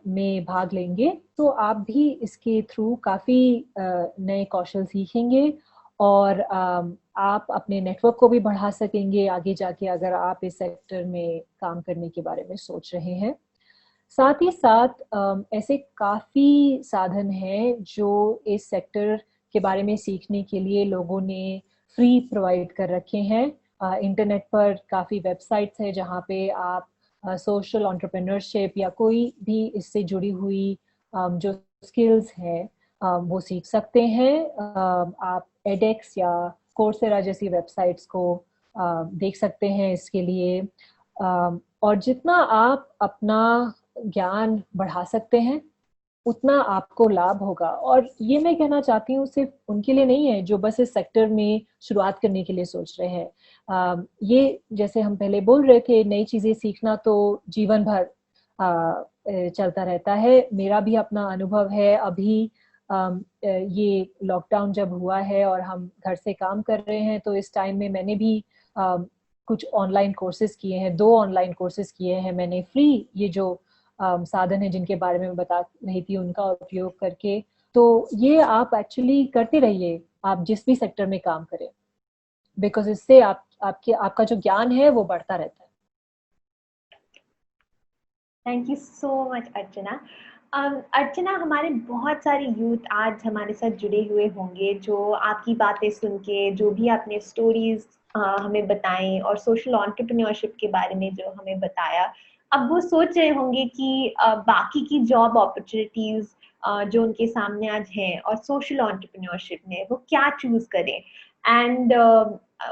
में भाग लेंगे तो आप भी इसके थ्रू काफी नए कौशल सीखेंगे और आप अपने नेटवर्क को भी बढ़ा सकेंगे आगे जाके, अगर आप इस सेक्टर में काम करने के बारे में सोच रहे हैं। साथ ही साथ ऐसे काफी साधन हैं जो इस सेक्टर के बारे में सीखने के लिए लोगों ने फ्री प्रोवाइड कर रखे हैं। इंटरनेट पर काफी वेबसाइट्स है जहाँ पे आप सोशल एंटरप्रेन्योरशिप या कोई भी इससे जुड़ी हुई जो स्किल्स हैं वो सीख सकते हैं। आप edX या कोर्सेरा जैसी वेबसाइट्स को देख सकते हैं इसके लिए। और जितना आप अपना ज्ञान बढ़ा सकते हैं उतना आपको लाभ होगा। और ये मैं कहना चाहती हूँ सिर्फ उनके लिए नहीं है जो बस इस सेक्टर में शुरुआत करने के लिए सोच रहे हैं। ये जैसे हम पहले बोल रहे थे, नई चीजें सीखना तो जीवन भर चलता रहता है। मेरा भी अपना अनुभव है। अभी ये लॉकडाउन जब हुआ है और हम घर से काम कर रहे हैं तो इस टाइम में मैंने भी कुछ ऑनलाइन कोर्सेज किए हैं, 2 ऑनलाइन कोर्सेज किए हैं मैंने फ्री। ये जो साधन है जिनके बारे में बता रही थी उनका उपयोग करके। तो ये आप एक्चुअली करते रहिए, आप जिस भी सेक्टर में काम करें, बिकॉज इससे आपका जो ज्ञान है वो बढ़ता रहता है। थैंक यू सो मच अर्चना। अर्चना, हमारे बहुत सारे यूथ आज हमारे साथ जुड़े हुए होंगे जो आपकी बातें सुन के, जो भी आपने स्टोरीज हमें बताएं और सोशल एंटरप्रेन्योरशिप के बारे में जो हमें बताया, अब वो सोच रहे होंगे कि बाकी की जॉब अपॉर्चुनिटीज जो उनके सामने आज हैं और सोशल एंटरप्रेन्योरशिप में वो क्या चूज करें। एंड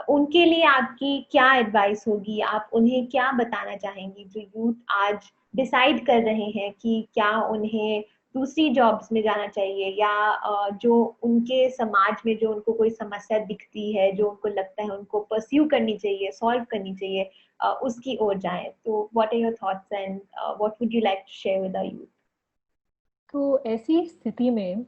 उनके लिए आपकी क्या एडवाइस होगी, आप उन्हें क्या बताना चाहेंगी जो यूथ आज डिसाइड कर रहे हैं कि क्या उन्हें दूसरी जॉब्स में जाना चाहिए या जो उनके समाज में जो उनको कोई समस्या दिखती है, जो उनको लगता है उनको परस्यू करनी चाहिए, सॉल्व करनी चाहिए, उसकी ओर जाएं। तो what are your thoughts and what would you like to share with the youth? तो ऐसी स्थिति में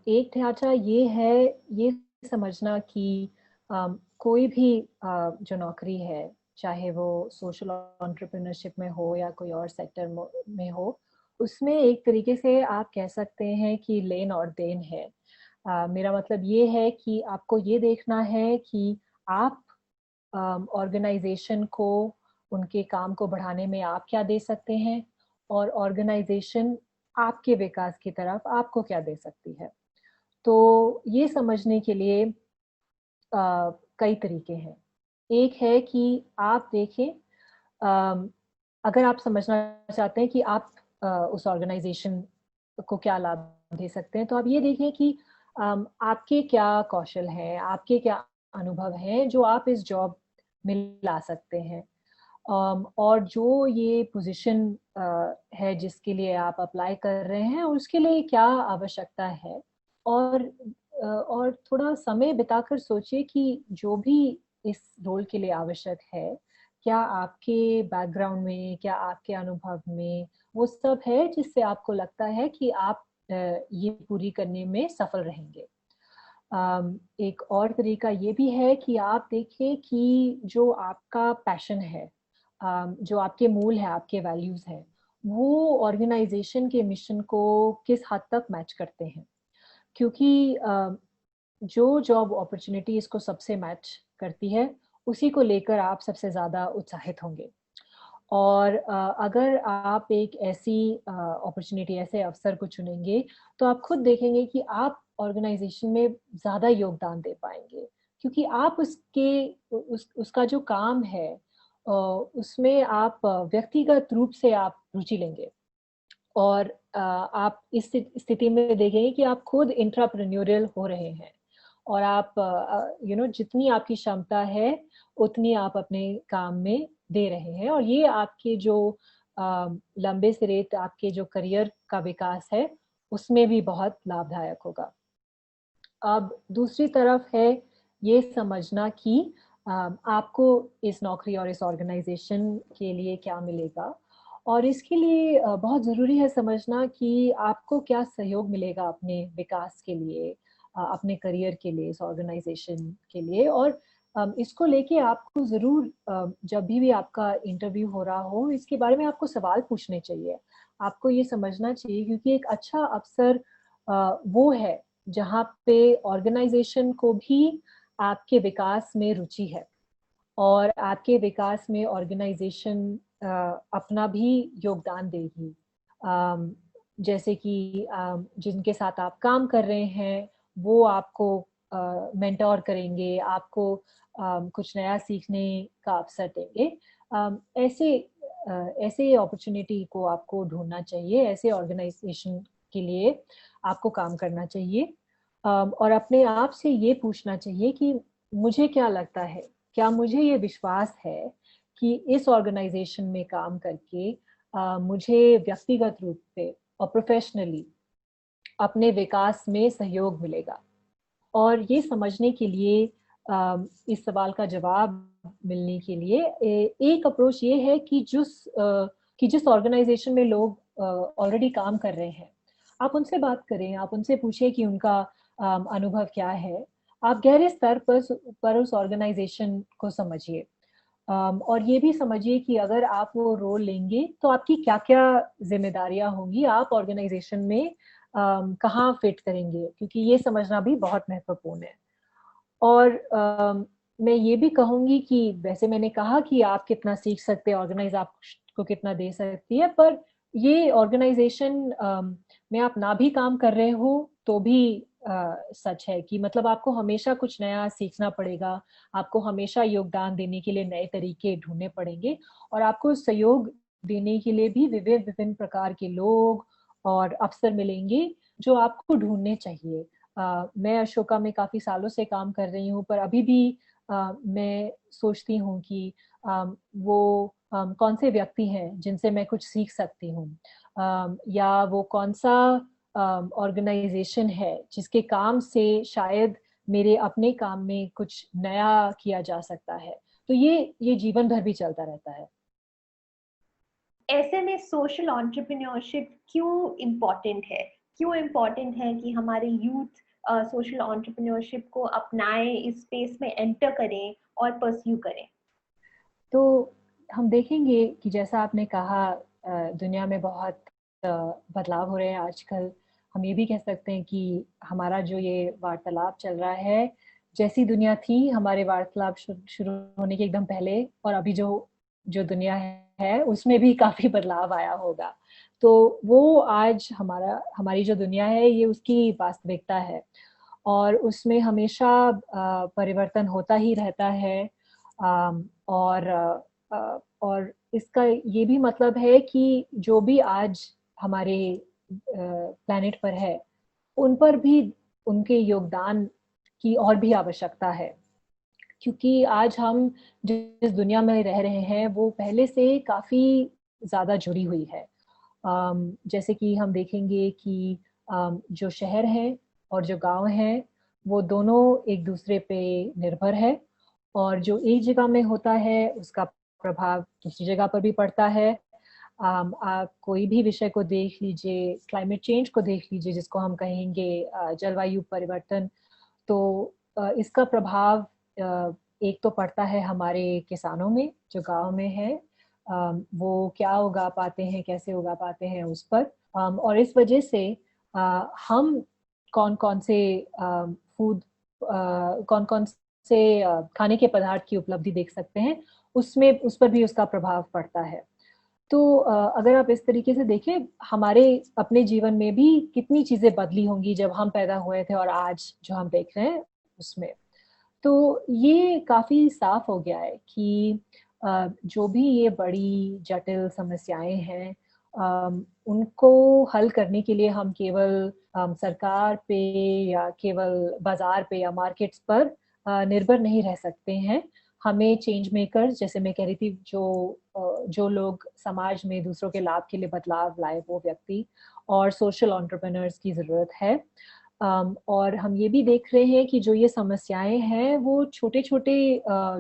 एक ढांचा ये है, ये समझना कि कोई भी जो नौकरी है, चाहे वो सोशल एंटरप्रेन्योरशिप में हो या कोई और सेक्टर में हो, उसमें एक तरीके से आप कह सकते हैं कि लेन और देन है। मेरा मतलब ये है कि आपको ये देखना है कि आप ऑर्गेनाइजेशन को उनके काम को बढ़ाने में आप क्या दे सकते हैं और ऑर्गेनाइजेशन आपके विकास की तरफ आपको क्या दे सकती है। तो ये समझने के लिए कई तरीके हैं। एक है कि आप देखें, अगर आप समझना चाहते हैं कि आप उस ऑर्गेनाइजेशन को क्या लाभ दे सकते हैं, तो आप ये देखें कि आपके क्या कौशल हैं, आपके क्या अनुभव हैं जो आप इस जॉब में ला सकते हैं। और जो ये पोजीशन है जिसके लिए आप अप्लाई कर रहे हैं उसके लिए क्या आवश्यकता है। और थोड़ा समय बिताकर सोचिए कि जो भी इस रोल के लिए आवश्यक है, क्या आपके बैकग्राउंड में, क्या आपके अनुभव में वो सब है जिससे आपको लगता है कि आप ये पूरी करने में सफल रहेंगे। एक और तरीका ये भी है कि आप देखें कि जो आपका पैशन है, जो आपके मूल है, आपके वैल्यूज हैं, वो ऑर्गेनाइजेशन के मिशन को किस हद तक मैच करते हैं। क्योंकि जो जॉब अपॉर्चुनिटी इसको सबसे मैच करती है उसी को लेकर आप सबसे ज़्यादा उत्साहित होंगे। और अगर आप एक ऐसी अपॉर्चुनिटी, ऐसे अवसर को चुनेंगे तो आप खुद देखेंगे कि आप ऑर्गेनाइजेशन में ज़्यादा योगदान दे पाएंगे, क्योंकि आप उसका जो काम है उसमें आप व्यक्तिगत रूप से आप रुचि लेंगे। और आप इस स्थिति में देखेंगे कि आप खुद इंट्राप्रेन्योरियल हो रहे हैं और आप जितनी आपकी क्षमता है उतनी आप अपने काम में दे रहे हैं, और ये आपके जो लंबे से रेत आपके जो करियर का विकास है उसमें भी बहुत लाभदायक होगा। अब दूसरी तरफ है ये समझना कि आपको इस नौकरी और इस ऑर्गेनाइजेशन के लिए क्या मिलेगा, और इसके लिए बहुत ज़रूरी है समझना कि आपको क्या सहयोग मिलेगा अपने विकास के लिए, अपने करियर के लिए, इस ऑर्गेनाइजेशन के लिए। और इसको लेके आपको ज़रूर जब भी आपका इंटरव्यू हो रहा हो, इसके बारे में आपको सवाल पूछने चाहिए। आपको ये समझना चाहिए क्योंकि एक अच्छा अवसर वो है जहाँ पे ऑर्गेनाइजेशन को भी आपके विकास में रुचि है, और आपके विकास में ऑर्गेनाइजेशन अपना भी योगदान देगी। जैसे कि जिनके साथ आप काम कर रहे हैं वो आपको मेंटोर करेंगे, आपको कुछ नया सीखने का अवसर देंगे। ऐसे ऐसे अपॉर्चुनिटी को आपको ढूंढना चाहिए, ऐसे ऑर्गेनाइजेशन के लिए आपको काम करना चाहिए। और अपने आप से ये पूछना चाहिए कि मुझे क्या लगता है, क्या मुझे ये विश्वास है कि इस ऑर्गेनाइजेशन में काम करके मुझे व्यक्तिगत रूप से और प्रोफेशनली अपने विकास में सहयोग मिलेगा। और ये समझने के लिए इस सवाल का जवाब मिलने के लिए एक अप्रोच ये है कि जिस ऑर्गेनाइजेशन में लोग ऑलरेडी काम कर रहे हैं, आप उनसे बात करें, आप उनसे पूछें कि उनका अनुभव क्या है। आप गहरे स्तर पर उस ऑर्गेनाइजेशन को समझिए, और ये भी समझिए कि अगर आप वो रोल लेंगे तो आपकी क्या क्या जिम्मेदारियां होंगी, आप ऑर्गेनाइजेशन में कहाँ फिट करेंगे, क्योंकि ये समझना भी बहुत महत्वपूर्ण है। और मैं ये भी कहूंगी कि वैसे मैंने कहा कि आप कितना सीख सकते हैं, ऑर्गेनाइज आपको कितना दे सकती है, पर ये ऑर्गेनाइजेशन में आप ना भी काम कर रहे हो तो भी सच है कि मतलब आपको हमेशा कुछ नया सीखना पड़ेगा, आपको हमेशा योगदान देने के लिए नए तरीके ढूंढने पड़ेंगे, और आपको सहयोग देने के लिए भी विभिन्न विभिन्न प्रकार के लोग और अवसर मिलेंगे जो आपको ढूंढने चाहिए। मैं अशोका में काफी सालों से काम कर रही हूँ, पर अभी भी मैं सोचती हूँ कि वो कौन से व्यक्ति हैं जिनसे मैं कुछ सीख सकती हूँ, या वो कौन सा ऑर्गेनाइजेशन है जिसके काम से शायद मेरे अपने काम में कुछ नया किया जा सकता है। तो ये जीवन भर भी चलता रहता है। ऐसे में सोशल एंटरप्रेन्योरशिप क्यों इम्पोर्टेंट है? क्यों इम्पोर्टेंट है कि हमारे यूथ सोशल एंटरप्रेन्योरशिप को अपनाएं, इस स्पेस में एंटर करें और परस्यू करें? तो हम देखेंगे कि जैसा आपने कहा, दुनिया में बहुत बदलाव हो रहे हैं आजकल। हम ये भी कह सकते हैं कि हमारा जो ये वार्तालाप चल रहा है, जैसी दुनिया थी हमारे वार्तालाप शुरू होने के एकदम पहले, और अभी जो जो दुनिया है उसमें भी काफी बदलाव आया होगा। तो वो आज हमारी जो दुनिया है ये उसकी वास्तविकता है, और उसमें हमेशा परिवर्तन होता ही रहता है। और इसका ये भी मतलब है कि जो भी आज हमारे प्लेनेट पर है उन पर भी उनके योगदान की और भी आवश्यकता है, क्योंकि आज हम जिस दुनिया में रह रहे हैं वो पहले से काफी ज्यादा जुड़ी हुई है। जैसे कि हम देखेंगे कि जो शहर है और जो गांव है वो दोनों एक दूसरे पे निर्भर है, और जो एक जगह में होता है उसका प्रभाव दूसरी जगह पर भी पड़ता है। आप कोई भी विषय को देख लीजिए, क्लाइमेट चेंज को देख लीजिए जिसको हम कहेंगे जलवायु परिवर्तन, तो इसका प्रभाव एक तो पड़ता है हमारे किसानों में जो गांव में है, वो क्या उगा पाते हैं, कैसे उगा पाते हैं उस पर। और इस वजह से हम कौन कौन से फूड कौन कौन से खाने के पदार्थ की उपलब्धि देख सकते हैं, उसमें उस पर भी उसका प्रभाव पड़ता है। तो अगर आप इस तरीके से देखें, हमारे अपने जीवन में भी कितनी चीजें बदली होंगी जब हम पैदा हुए थे और आज जो हम देख रहे हैं उसमें। तो ये काफी साफ हो गया है कि जो भी ये बड़ी जटिल समस्याएं हैं उनको हल करने के लिए हम केवल सरकार पे या केवल बाजार पे या मार्केट्स पर निर्भर नहीं रह सकते हैं। हमें चेंज मेकर्स, जैसे मैं कह रही थी, जो लोग समाज में दूसरों के लाभ के लिए बदलाव लाए, वो व्यक्ति, और सोशल एंटरप्रेन्योर्स की ज़रूरत है। और हम ये भी देख रहे हैं कि जो ये समस्याएं हैं वो छोटे छोटे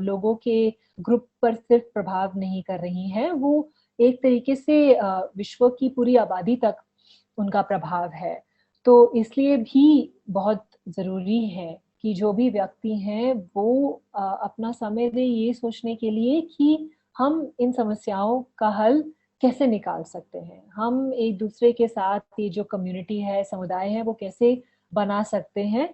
लोगों के ग्रुप पर सिर्फ प्रभाव नहीं कर रही हैं, वो एक तरीके से विश्व की पूरी आबादी तक उनका प्रभाव है। तो इसलिए भी बहुत ज़रूरी है कि जो भी व्यक्ति हैं वो अपना समय दें ये सोचने के लिए कि हम इन समस्याओं का हल कैसे निकाल सकते हैं। हम एक दूसरे के साथ ये जो कम्युनिटी है, समुदाय है, वो कैसे बना सकते हैं,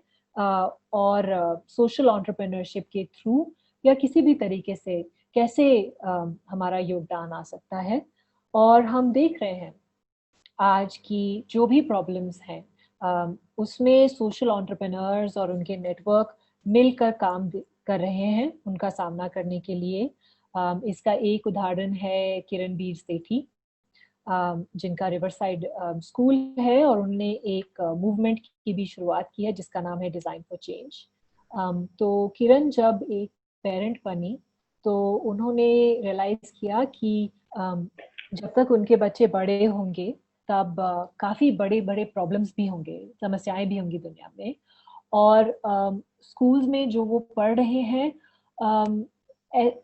और सोशल एंटरप्रेन्योरशिप के थ्रू या किसी भी तरीके से कैसे हमारा योगदान आ सकता है। और हम देख रहे हैं आज की जो भी प्रॉब्लम्स हैं, उसमें सोशल एंटरप्रेन्योर्स और उनके नेटवर्क मिलकर काम कर रहे हैं उनका सामना करने के लिए। इसका एक उदाहरण है किरणबीर सेठी, जिनका रिवरसाइड स्कूल है, और उन्होंने एक मूवमेंट की भी शुरुआत की है जिसका नाम है डिज़ाइन फॉर चेंज। तो किरण जब एक पेरेंट बनी तो उन्होंने रियलाइज किया कि जब तक उनके बच्चे बड़े होंगे तब काफ़ी बड़े बड़े प्रॉब्लम्स भी होंगे, समस्याएं भी होंगी दुनिया में। और स्कूल्स में जो वो पढ़ रहे हैं,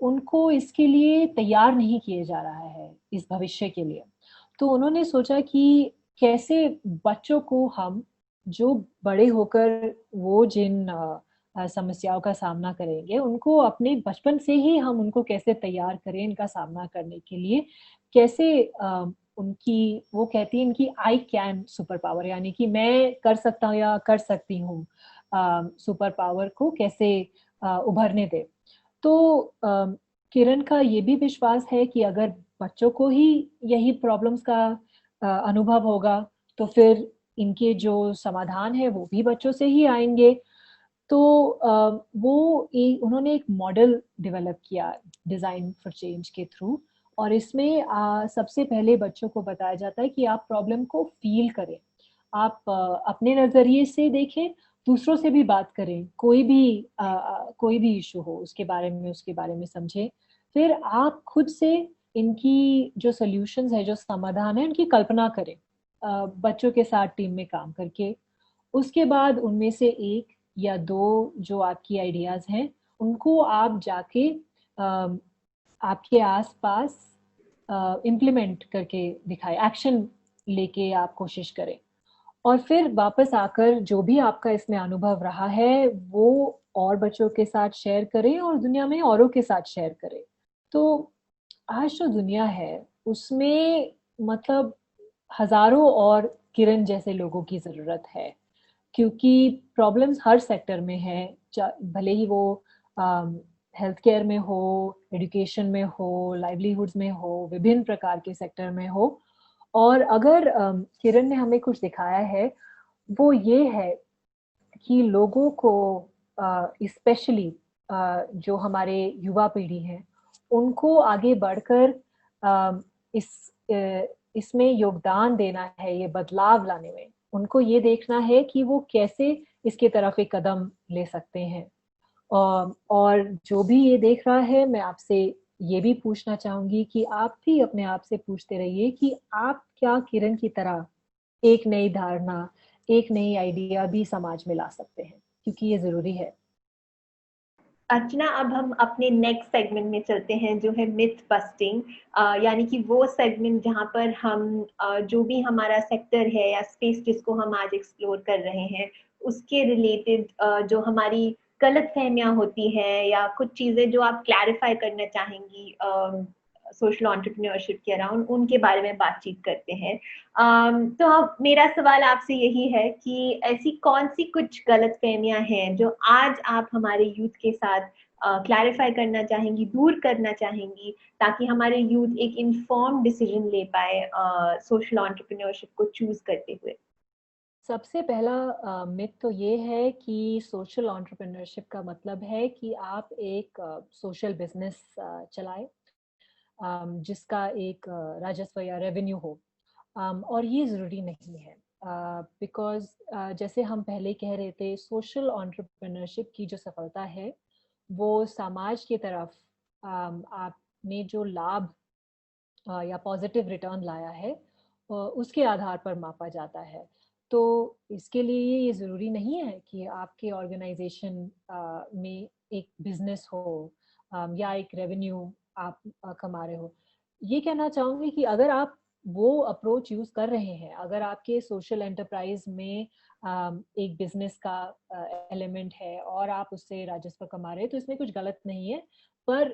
उनको इसके लिए तैयार नहीं किए जा रहा है इस भविष्य के लिए। तो उन्होंने सोचा कि कैसे बच्चों को हम, जो बड़े होकर वो जिन समस्याओं का सामना करेंगे, उनको अपने बचपन से ही हम उनको कैसे तैयार करें इनका सामना करने के लिए। कैसे उनकी, वो कहती है, इनकी आई कैन सुपर पावर, यानी कि मैं कर सकता हूँ या कर सकती हूँ, सुपर पावर को कैसे उभरने दे। तो किरण का ये भी विश्वास है कि अगर बच्चों को ही यही प्रॉब्लम्स का अनुभव होगा तो फिर इनके जो समाधान है वो भी बच्चों से ही आएंगे। तो उन्होंने एक मॉडल डेवलप किया डिज़ाइन फॉर चेंज के थ्रू, और इसमें सबसे पहले बच्चों को बताया जाता है कि आप प्रॉब्लम को फील करें, आप अपने नज़रिए से देखें, दूसरों से भी बात करें, कोई भी इशू हो उसके बारे में समझें। फिर आप खुद से इनकी जो सॉल्यूशंस है, जो समाधान है, उनकी कल्पना करें, बच्चों के साथ टीम में काम करके। उसके बाद उनमें से एक या दो जो आपकी आइडियाज हैं उनको आप जाके आपके आसपास इम्प्लीमेंट करके दिखाएं, एक्शन लेके आप कोशिश करें। और फिर वापस आकर जो भी आपका इसमें अनुभव रहा है वो और बच्चों के साथ शेयर करें और दुनिया में औरों के साथ शेयर करें। तो आज जो दुनिया है उसमें मतलब हजारों और किरण जैसे लोगों की जरूरत है, क्योंकि प्रॉब्लम्स हर सेक्टर में है, भले ही वो हेल्थ केयर में हो, एजुकेशन में हो, लाइवलीहुड्स में हो, विभिन्न प्रकार के सेक्टर में हो। और अगर किरण ने हमें कुछ दिखाया है वो ये है कि लोगों को, स्पेशली जो हमारे युवा पीढ़ी है, उनको आगे बढ़कर इस इसमें योगदान देना है, ये बदलाव लाने में उनको ये देखना है कि वो कैसे इसके तरफ एक कदम ले सकते हैं। और जो भी ये देख रहा है, मैं आपसे ये भी पूछना चाहूंगी कि आप भी अपने आप से पूछते रहिए कि आप क्या किरण की तरह एक नई धारणा, एक नई आइडिया भी समाज में ला सकते हैं, क्योंकि ये जरूरी है। अर्चना, अब हम अपने नेक्स्ट सेगमेंट में चलते हैं जो है मिथ बस्टिंग। यानी कि वो सेगमेंट जहां पर हम जो भी हमारा सेक्टर है या स्पेस जिसको हम आज एक्सप्लोर कर रहे हैं उसके रिलेटेड जो हमारी गलत फहमियां होती है या कुछ चीजें जो आप क्लैरिफाई करना चाहेंगी सोशल एंटरप्रेन्योरशिप के अराउंड, उनके बारे में बातचीत करते हैं। तो अब मेरा सवाल आपसे यही है कि ऐसी कौन सी कुछ गलत फहमियां हैं जो आज आप हमारे यूथ के साथ क्लैरिफाई करना चाहेंगी, दूर करना चाहेंगी, ताकि हमारे यूथ एक इन्फॉर्म डिसीजन ले पाए सोशल एंटरप्रेन्योरशिप को चूज करते हुए। सबसे पहला मिथ तो ये है कि सोशल एंटरप्रेन्योरशिप का मतलब है कि आप एक सोशल बिजनेस चलाएं, जिसका एक राजस्व या रेवेन्यू हो। और ये ज़रूरी नहीं है, बिकॉज़ जैसे हम पहले कह रहे थे, सोशल एंटरप्रेन्योरशिप की जो सफलता है वो समाज की तरफ आपने जो लाभ या पॉजिटिव रिटर्न लाया है उसके आधार पर मापा जाता है। तो इसके लिए ये ज़रूरी नहीं है कि आपके ऑर्गेनाइजेशन में एक बिजनेस हो या एक रेवेन्यू आप कमा रहे हो। ये कहना चाहूँगी कि अगर आप वो अप्रोच यूज़ कर रहे हैं, अगर आपके सोशल एंटरप्राइज में एक बिजनेस का एलिमेंट है और आप उससे राजस्व कमा रहे हैं, तो इसमें कुछ गलत नहीं है। पर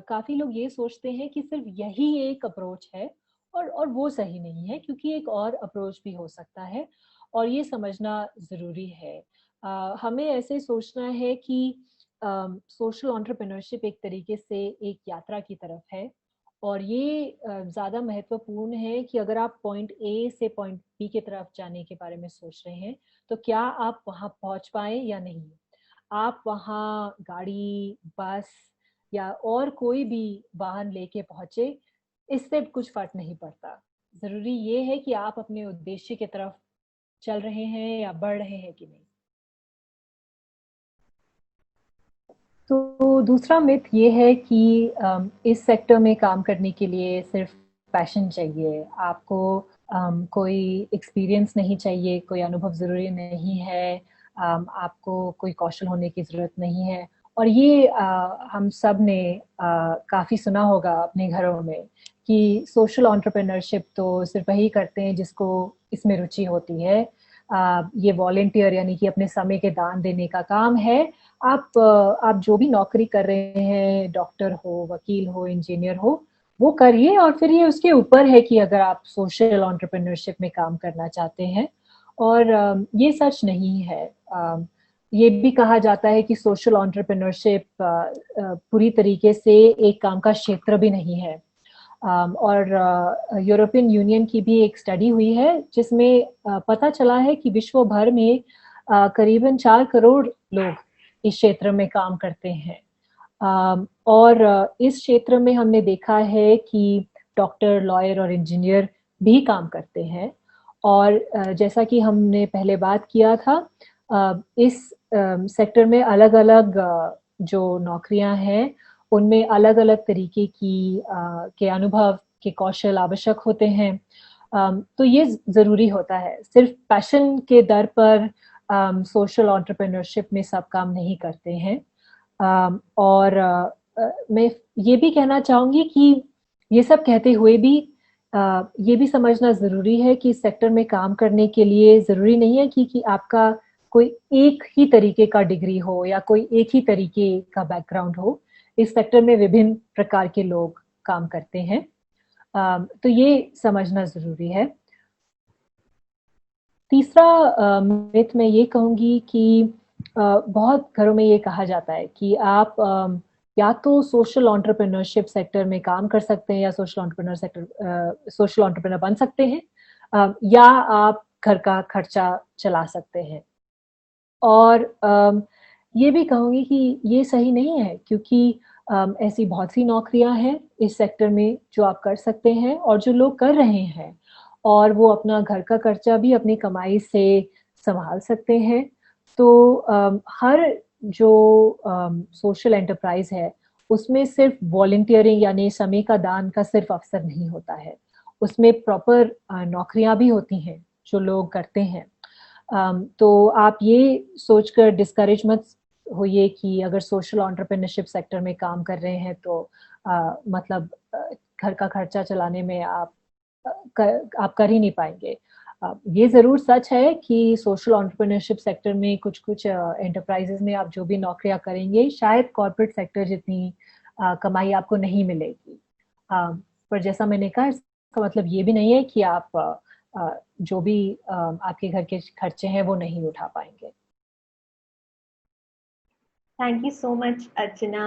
काफ़ी लोग ये सोचते हैं कि सिर्फ यही एक अप्रोच है, और वो सही नहीं है, क्योंकि एक और अप्रोच भी हो सकता है और ये समझना ज़रूरी है। हमें ऐसे सोचना है कि सोशल एंटरप्रेन्योरशिप एक तरीके से एक यात्रा की तरफ है, और ये ज़्यादा महत्वपूर्ण है कि अगर आप पॉइंट ए से पॉइंट बी की तरफ जाने के बारे में सोच रहे हैं, तो क्या आप वहाँ पहुँच पाए या नहीं। आप वहाँ गाड़ी, बस या और कोई भी वाहन लेके पहुंचे, इससे कुछ फर्क नहीं पड़ता। जरूरी ये है कि आप अपने उद्देश्य की तरफ चल रहे हैं या बढ़ रहे हैं कि नहीं। तो दूसरा मिथ ये है कि इस सेक्टर में काम करने के लिए सिर्फ पैशन चाहिए, आपको कोई एक्सपीरियंस नहीं चाहिए, कोई अनुभव ज़रूरी नहीं है, आपको कोई कौशल होने की ज़रूरत नहीं है। और ये हम सब ने काफ़ी सुना होगा अपने घरों में कि सोशल एंटरप्रेन्योरशिप तो सिर्फ वही करते हैं जिसको इसमें रुचि होती है। ये वॉलेंटियर यानी कि अपने समय के दान देने का काम है। आप जो भी नौकरी कर रहे हैं, डॉक्टर हो, वकील हो, इंजीनियर हो, वो करिए, और फिर ये उसके ऊपर है कि अगर आप सोशल एंटरप्रेन्योरशिप में काम करना चाहते हैं। और ये सच नहीं है। ये भी कहा जाता है कि सोशल एंटरप्रेन्योरशिप पूरी तरीके से एक काम का क्षेत्र भी नहीं है। और यूरोपियन यूनियन की भी एक स्टडी हुई है जिसमें पता चला है कि विश्व भर में करीबन 4 करोड़ लोग इस क्षेत्र में काम करते हैं। और इस क्षेत्र में हमने देखा है कि डॉक्टर, लॉयर और इंजीनियर भी काम करते हैं। और जैसा कि हमने पहले बात किया था, इस सेक्टर में अलग अलग जो नौकरियां हैं उनमें अलग अलग तरीके की के अनुभव, के कौशल आवश्यक होते हैं। तो ये ज़रूरी होता है। सिर्फ पैशन के दर पर सोशल एंटरप्रेन्योरशिप में सब काम नहीं करते हैं। और मैं ये भी कहना चाहूँगी कि ये सब कहते हुए भी ये भी समझना ज़रूरी है कि इस सेक्टर में काम करने के लिए ज़रूरी नहीं है कि आपका कोई एक ही तरीके का डिग्री हो या कोई एक ही तरीके का बैकग्राउंड हो। इस सेक्टर में विभिन्न प्रकार के लोग काम करते हैं। तो ये समझना ज़रूरी है। तीसरा मिथ मैं ये कहूँगी कि बहुत घरों में ये कहा जाता है कि आप या तो सोशल एंटरप्रेन्योरशिप सेक्टर में काम कर सकते हैं या सोशल एंटरप्रेन्योर बन सकते हैं, या आप घर का खर्चा चला सकते हैं। और ये भी कहूँगी कि ये सही नहीं है, क्योंकि ऐसी बहुत सी नौकरियां हैं इस सेक्टर में जो आप कर सकते हैं और जो लोग कर रहे हैं, और वो अपना घर का खर्चा भी अपनी कमाई से संभाल सकते हैं। तो हर जो सोशल एंटरप्राइज है उसमें सिर्फ वॉलंटियरिंग यानी समय का दान का सिर्फ अवसर नहीं होता है, उसमें प्रॉपर नौकरियां भी होती हैं जो लोग करते हैं। तो आप ये सोचकर डिस्करेज मत होइए कि अगर सोशल एंटरप्रेन्योरशिप सेक्टर में काम कर रहे हैं तो मतलब घर का खर्चा चलाने में आप कर ही नहीं पाएंगे। ये ज़रूर सच है कि सोशल एंटरप्रेन्योरशिप सेक्टर में कुछ कुछ एंटरप्राइजेज में आप जो भी नौकरियां करेंगे शायद कॉर्पोरेट सेक्टर जितनी कमाई आपको नहीं मिलेगी। पर जैसा मैंने कहा, इसका मतलब ये भी नहीं है कि आप जो भी आपके घर के खर्चे हैं वो नहीं उठा पाएंगे। थैंक यू सो मच अर्चना,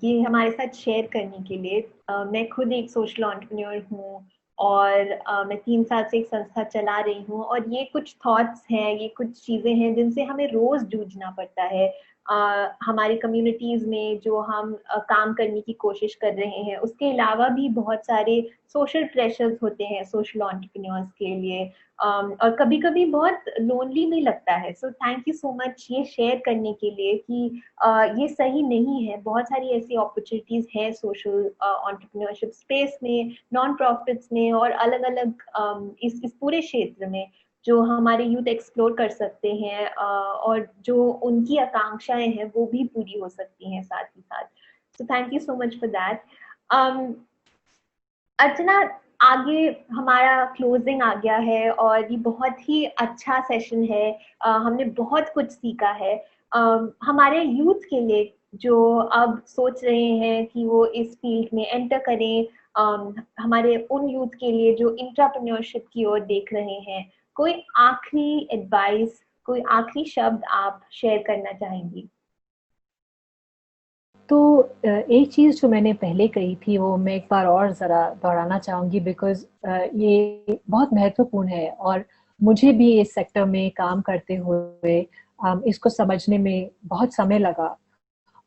ये हमारे साथ शेयर करने के लिए। मैं खुद एक सोशल एंटरप्रेन्योर हूँ और मैं 3 साल से एक संस्था चला रही हूँ, और ये कुछ थॉट्स हैं, ये कुछ चीज़ें हैं जिनसे हमें रोज़ जूझना पड़ता है। हमारे कम्युनिटीज़ में जो हम काम करने की कोशिश कर रहे हैं, उसके अलावा भी बहुत सारे सोशल प्रेशर्स होते हैं सोशल एंटरप्रेन्योर्स के लिए, और कभी-कभी बहुत लोनली भी लगता है। सो थैंक यू सो मच ये शेयर करने के लिए कि ये सही नहीं है। बहुत सारी ऐसी अपॉर्चुनिटीज़ हैं सोशल एंटरप्रेन्योरशिप स्पेस में, नॉन प्रॉफिट्स में और अलग-अलग इस पूरे क्षेत्र में जो हमारे यूथ एक्सप्लोर कर सकते हैं, और जो उनकी आकांक्षाएँ हैं वो भी पूरी हो सकती हैं साथ ही साथ। So thank you so much for that. Archana, आगे हमारा क्लोजिंग आ गया है और ये बहुत ही अच्छा सेशन है। हमने बहुत कुछ सीखा है। हमारे यूथ के लिए जो अब सोच रहे हैं कि वो इस फील्ड में एंटर करें, हमारे उन यूथ के लिए जो इंट्राप्रेन्योरशिप की ओर देख रहे हैं, कोई आखिरी एडवाइस, कोई आखिरी शब्द आप शेयर करना चाहेंगी? तो एक चीज़ जो मैंने पहले कही थी वो मैं एक बार और ज़रा दोहराना चाहूँगी, बिकॉज़ ये बहुत महत्वपूर्ण है और मुझे भी इस सेक्टर में काम करते हुए इसको समझने में बहुत समय लगा।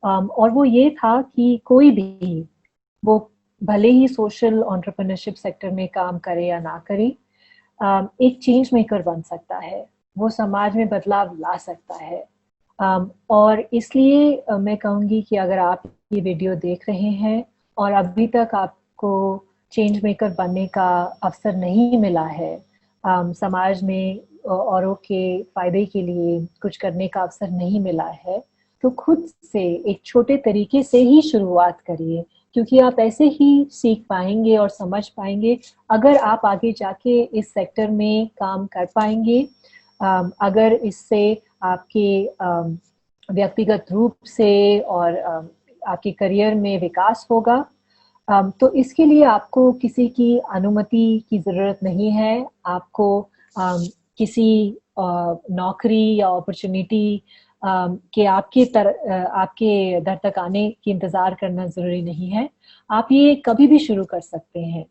और वो ये था कि कोई भी, वो भले ही सोशल एंटरप्रेन्योरशिप सेक्टर में काम करे या ना करे, एक चेंज मेकर बन सकता है, वो समाज में बदलाव ला सकता है। और इसलिए मैं कहूँगी कि अगर आप ये वीडियो देख रहे हैं और अभी तक आपको चेंज मेकर बनने का अवसर नहीं मिला है, समाज में औरों के फायदे के लिए कुछ करने का अवसर नहीं मिला है, तो खुद से एक छोटे तरीके से ही शुरुआत करिए, क्योंकि आप ऐसे ही सीख पाएंगे और समझ पाएंगे। अगर आप आगे जाके इस सेक्टर में काम कर पाएंगे, अगर इससे आपके व्यक्तिगत रूप से और आपके करियर में विकास होगा, तो इसके लिए आपको किसी की अनुमति की ज़रूरत नहीं है। आपको किसी नौकरी या अपॉर्चुनिटी के आपके दर तक आने की इंतज़ार करना ज़रूरी नहीं है। आप ये कभी भी शुरू कर सकते हैं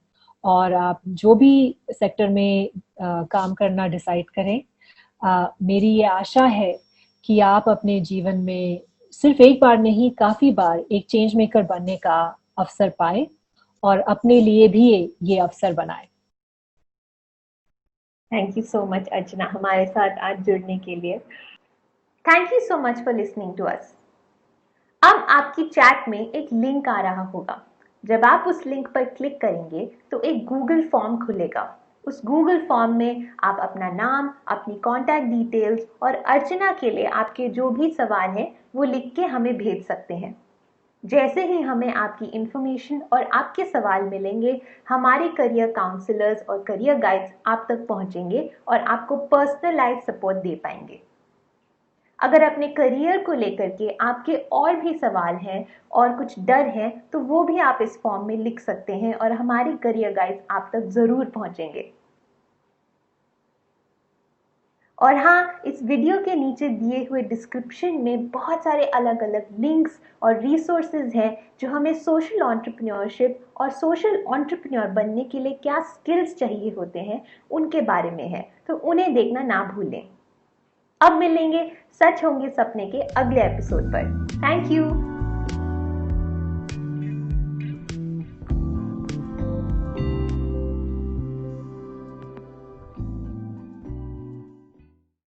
और आप जो भी सेक्टर में काम करना डिसाइड करें, मेरी ये आशा है कि आप अपने जीवन में सिर्फ एक बार नहीं, काफ़ी बार एक चेंज मेकर बनने का अवसर पाए और अपने लिए भी ये अवसर बनाए। Thank you so much Archana हमारे साथ आज जुड़ने के लिए। Thank you so much for listening to us. अब आपकी चैट में एक लिंक आ रहा होगा। जब आप उस लिंक पर क्लिक करेंगे तो एक गूगल फॉर्म खुलेगा। उस गूगल फॉर्म में आप अपना नाम, अपनी कॉन्टैक्ट डिटेल्स और अर्चना के लिए आपके जो भी सवाल हैं वो लिख के हमें भेज सकते हैं। जैसे ही हमें आपकी इंफॉर्मेशन और आपके सवाल मिलेंगे, हमारे करियर काउंसलर्स और करियर गाइड्स आप तक पहुंचेंगे और आपको पर्सनलाइज्ड सपोर्ट दे पाएंगे। अगर अपने करियर को लेकर के आपके और भी सवाल हैं और कुछ डर हैं, तो वो भी आप इस फॉर्म में लिख सकते हैं और हमारे करियर गाइड्स आप तक जरूर पहुंचेंगे। और हाँ, इस वीडियो के नीचे दिए हुए डिस्क्रिप्शन में बहुत सारे अलग अलग लिंक्स और रिसोर्सेज हैं जो हमें सोशल एंटरप्रेन्योरशिप और सोशल एंटरप्रेन्योर बनने के लिए क्या स्किल्स चाहिए होते हैं उनके बारे में है, तो उन्हें देखना ना भूलें। अब मिलेंगे सच होंगे सपने के अगले एपिसोड पर। Thank you.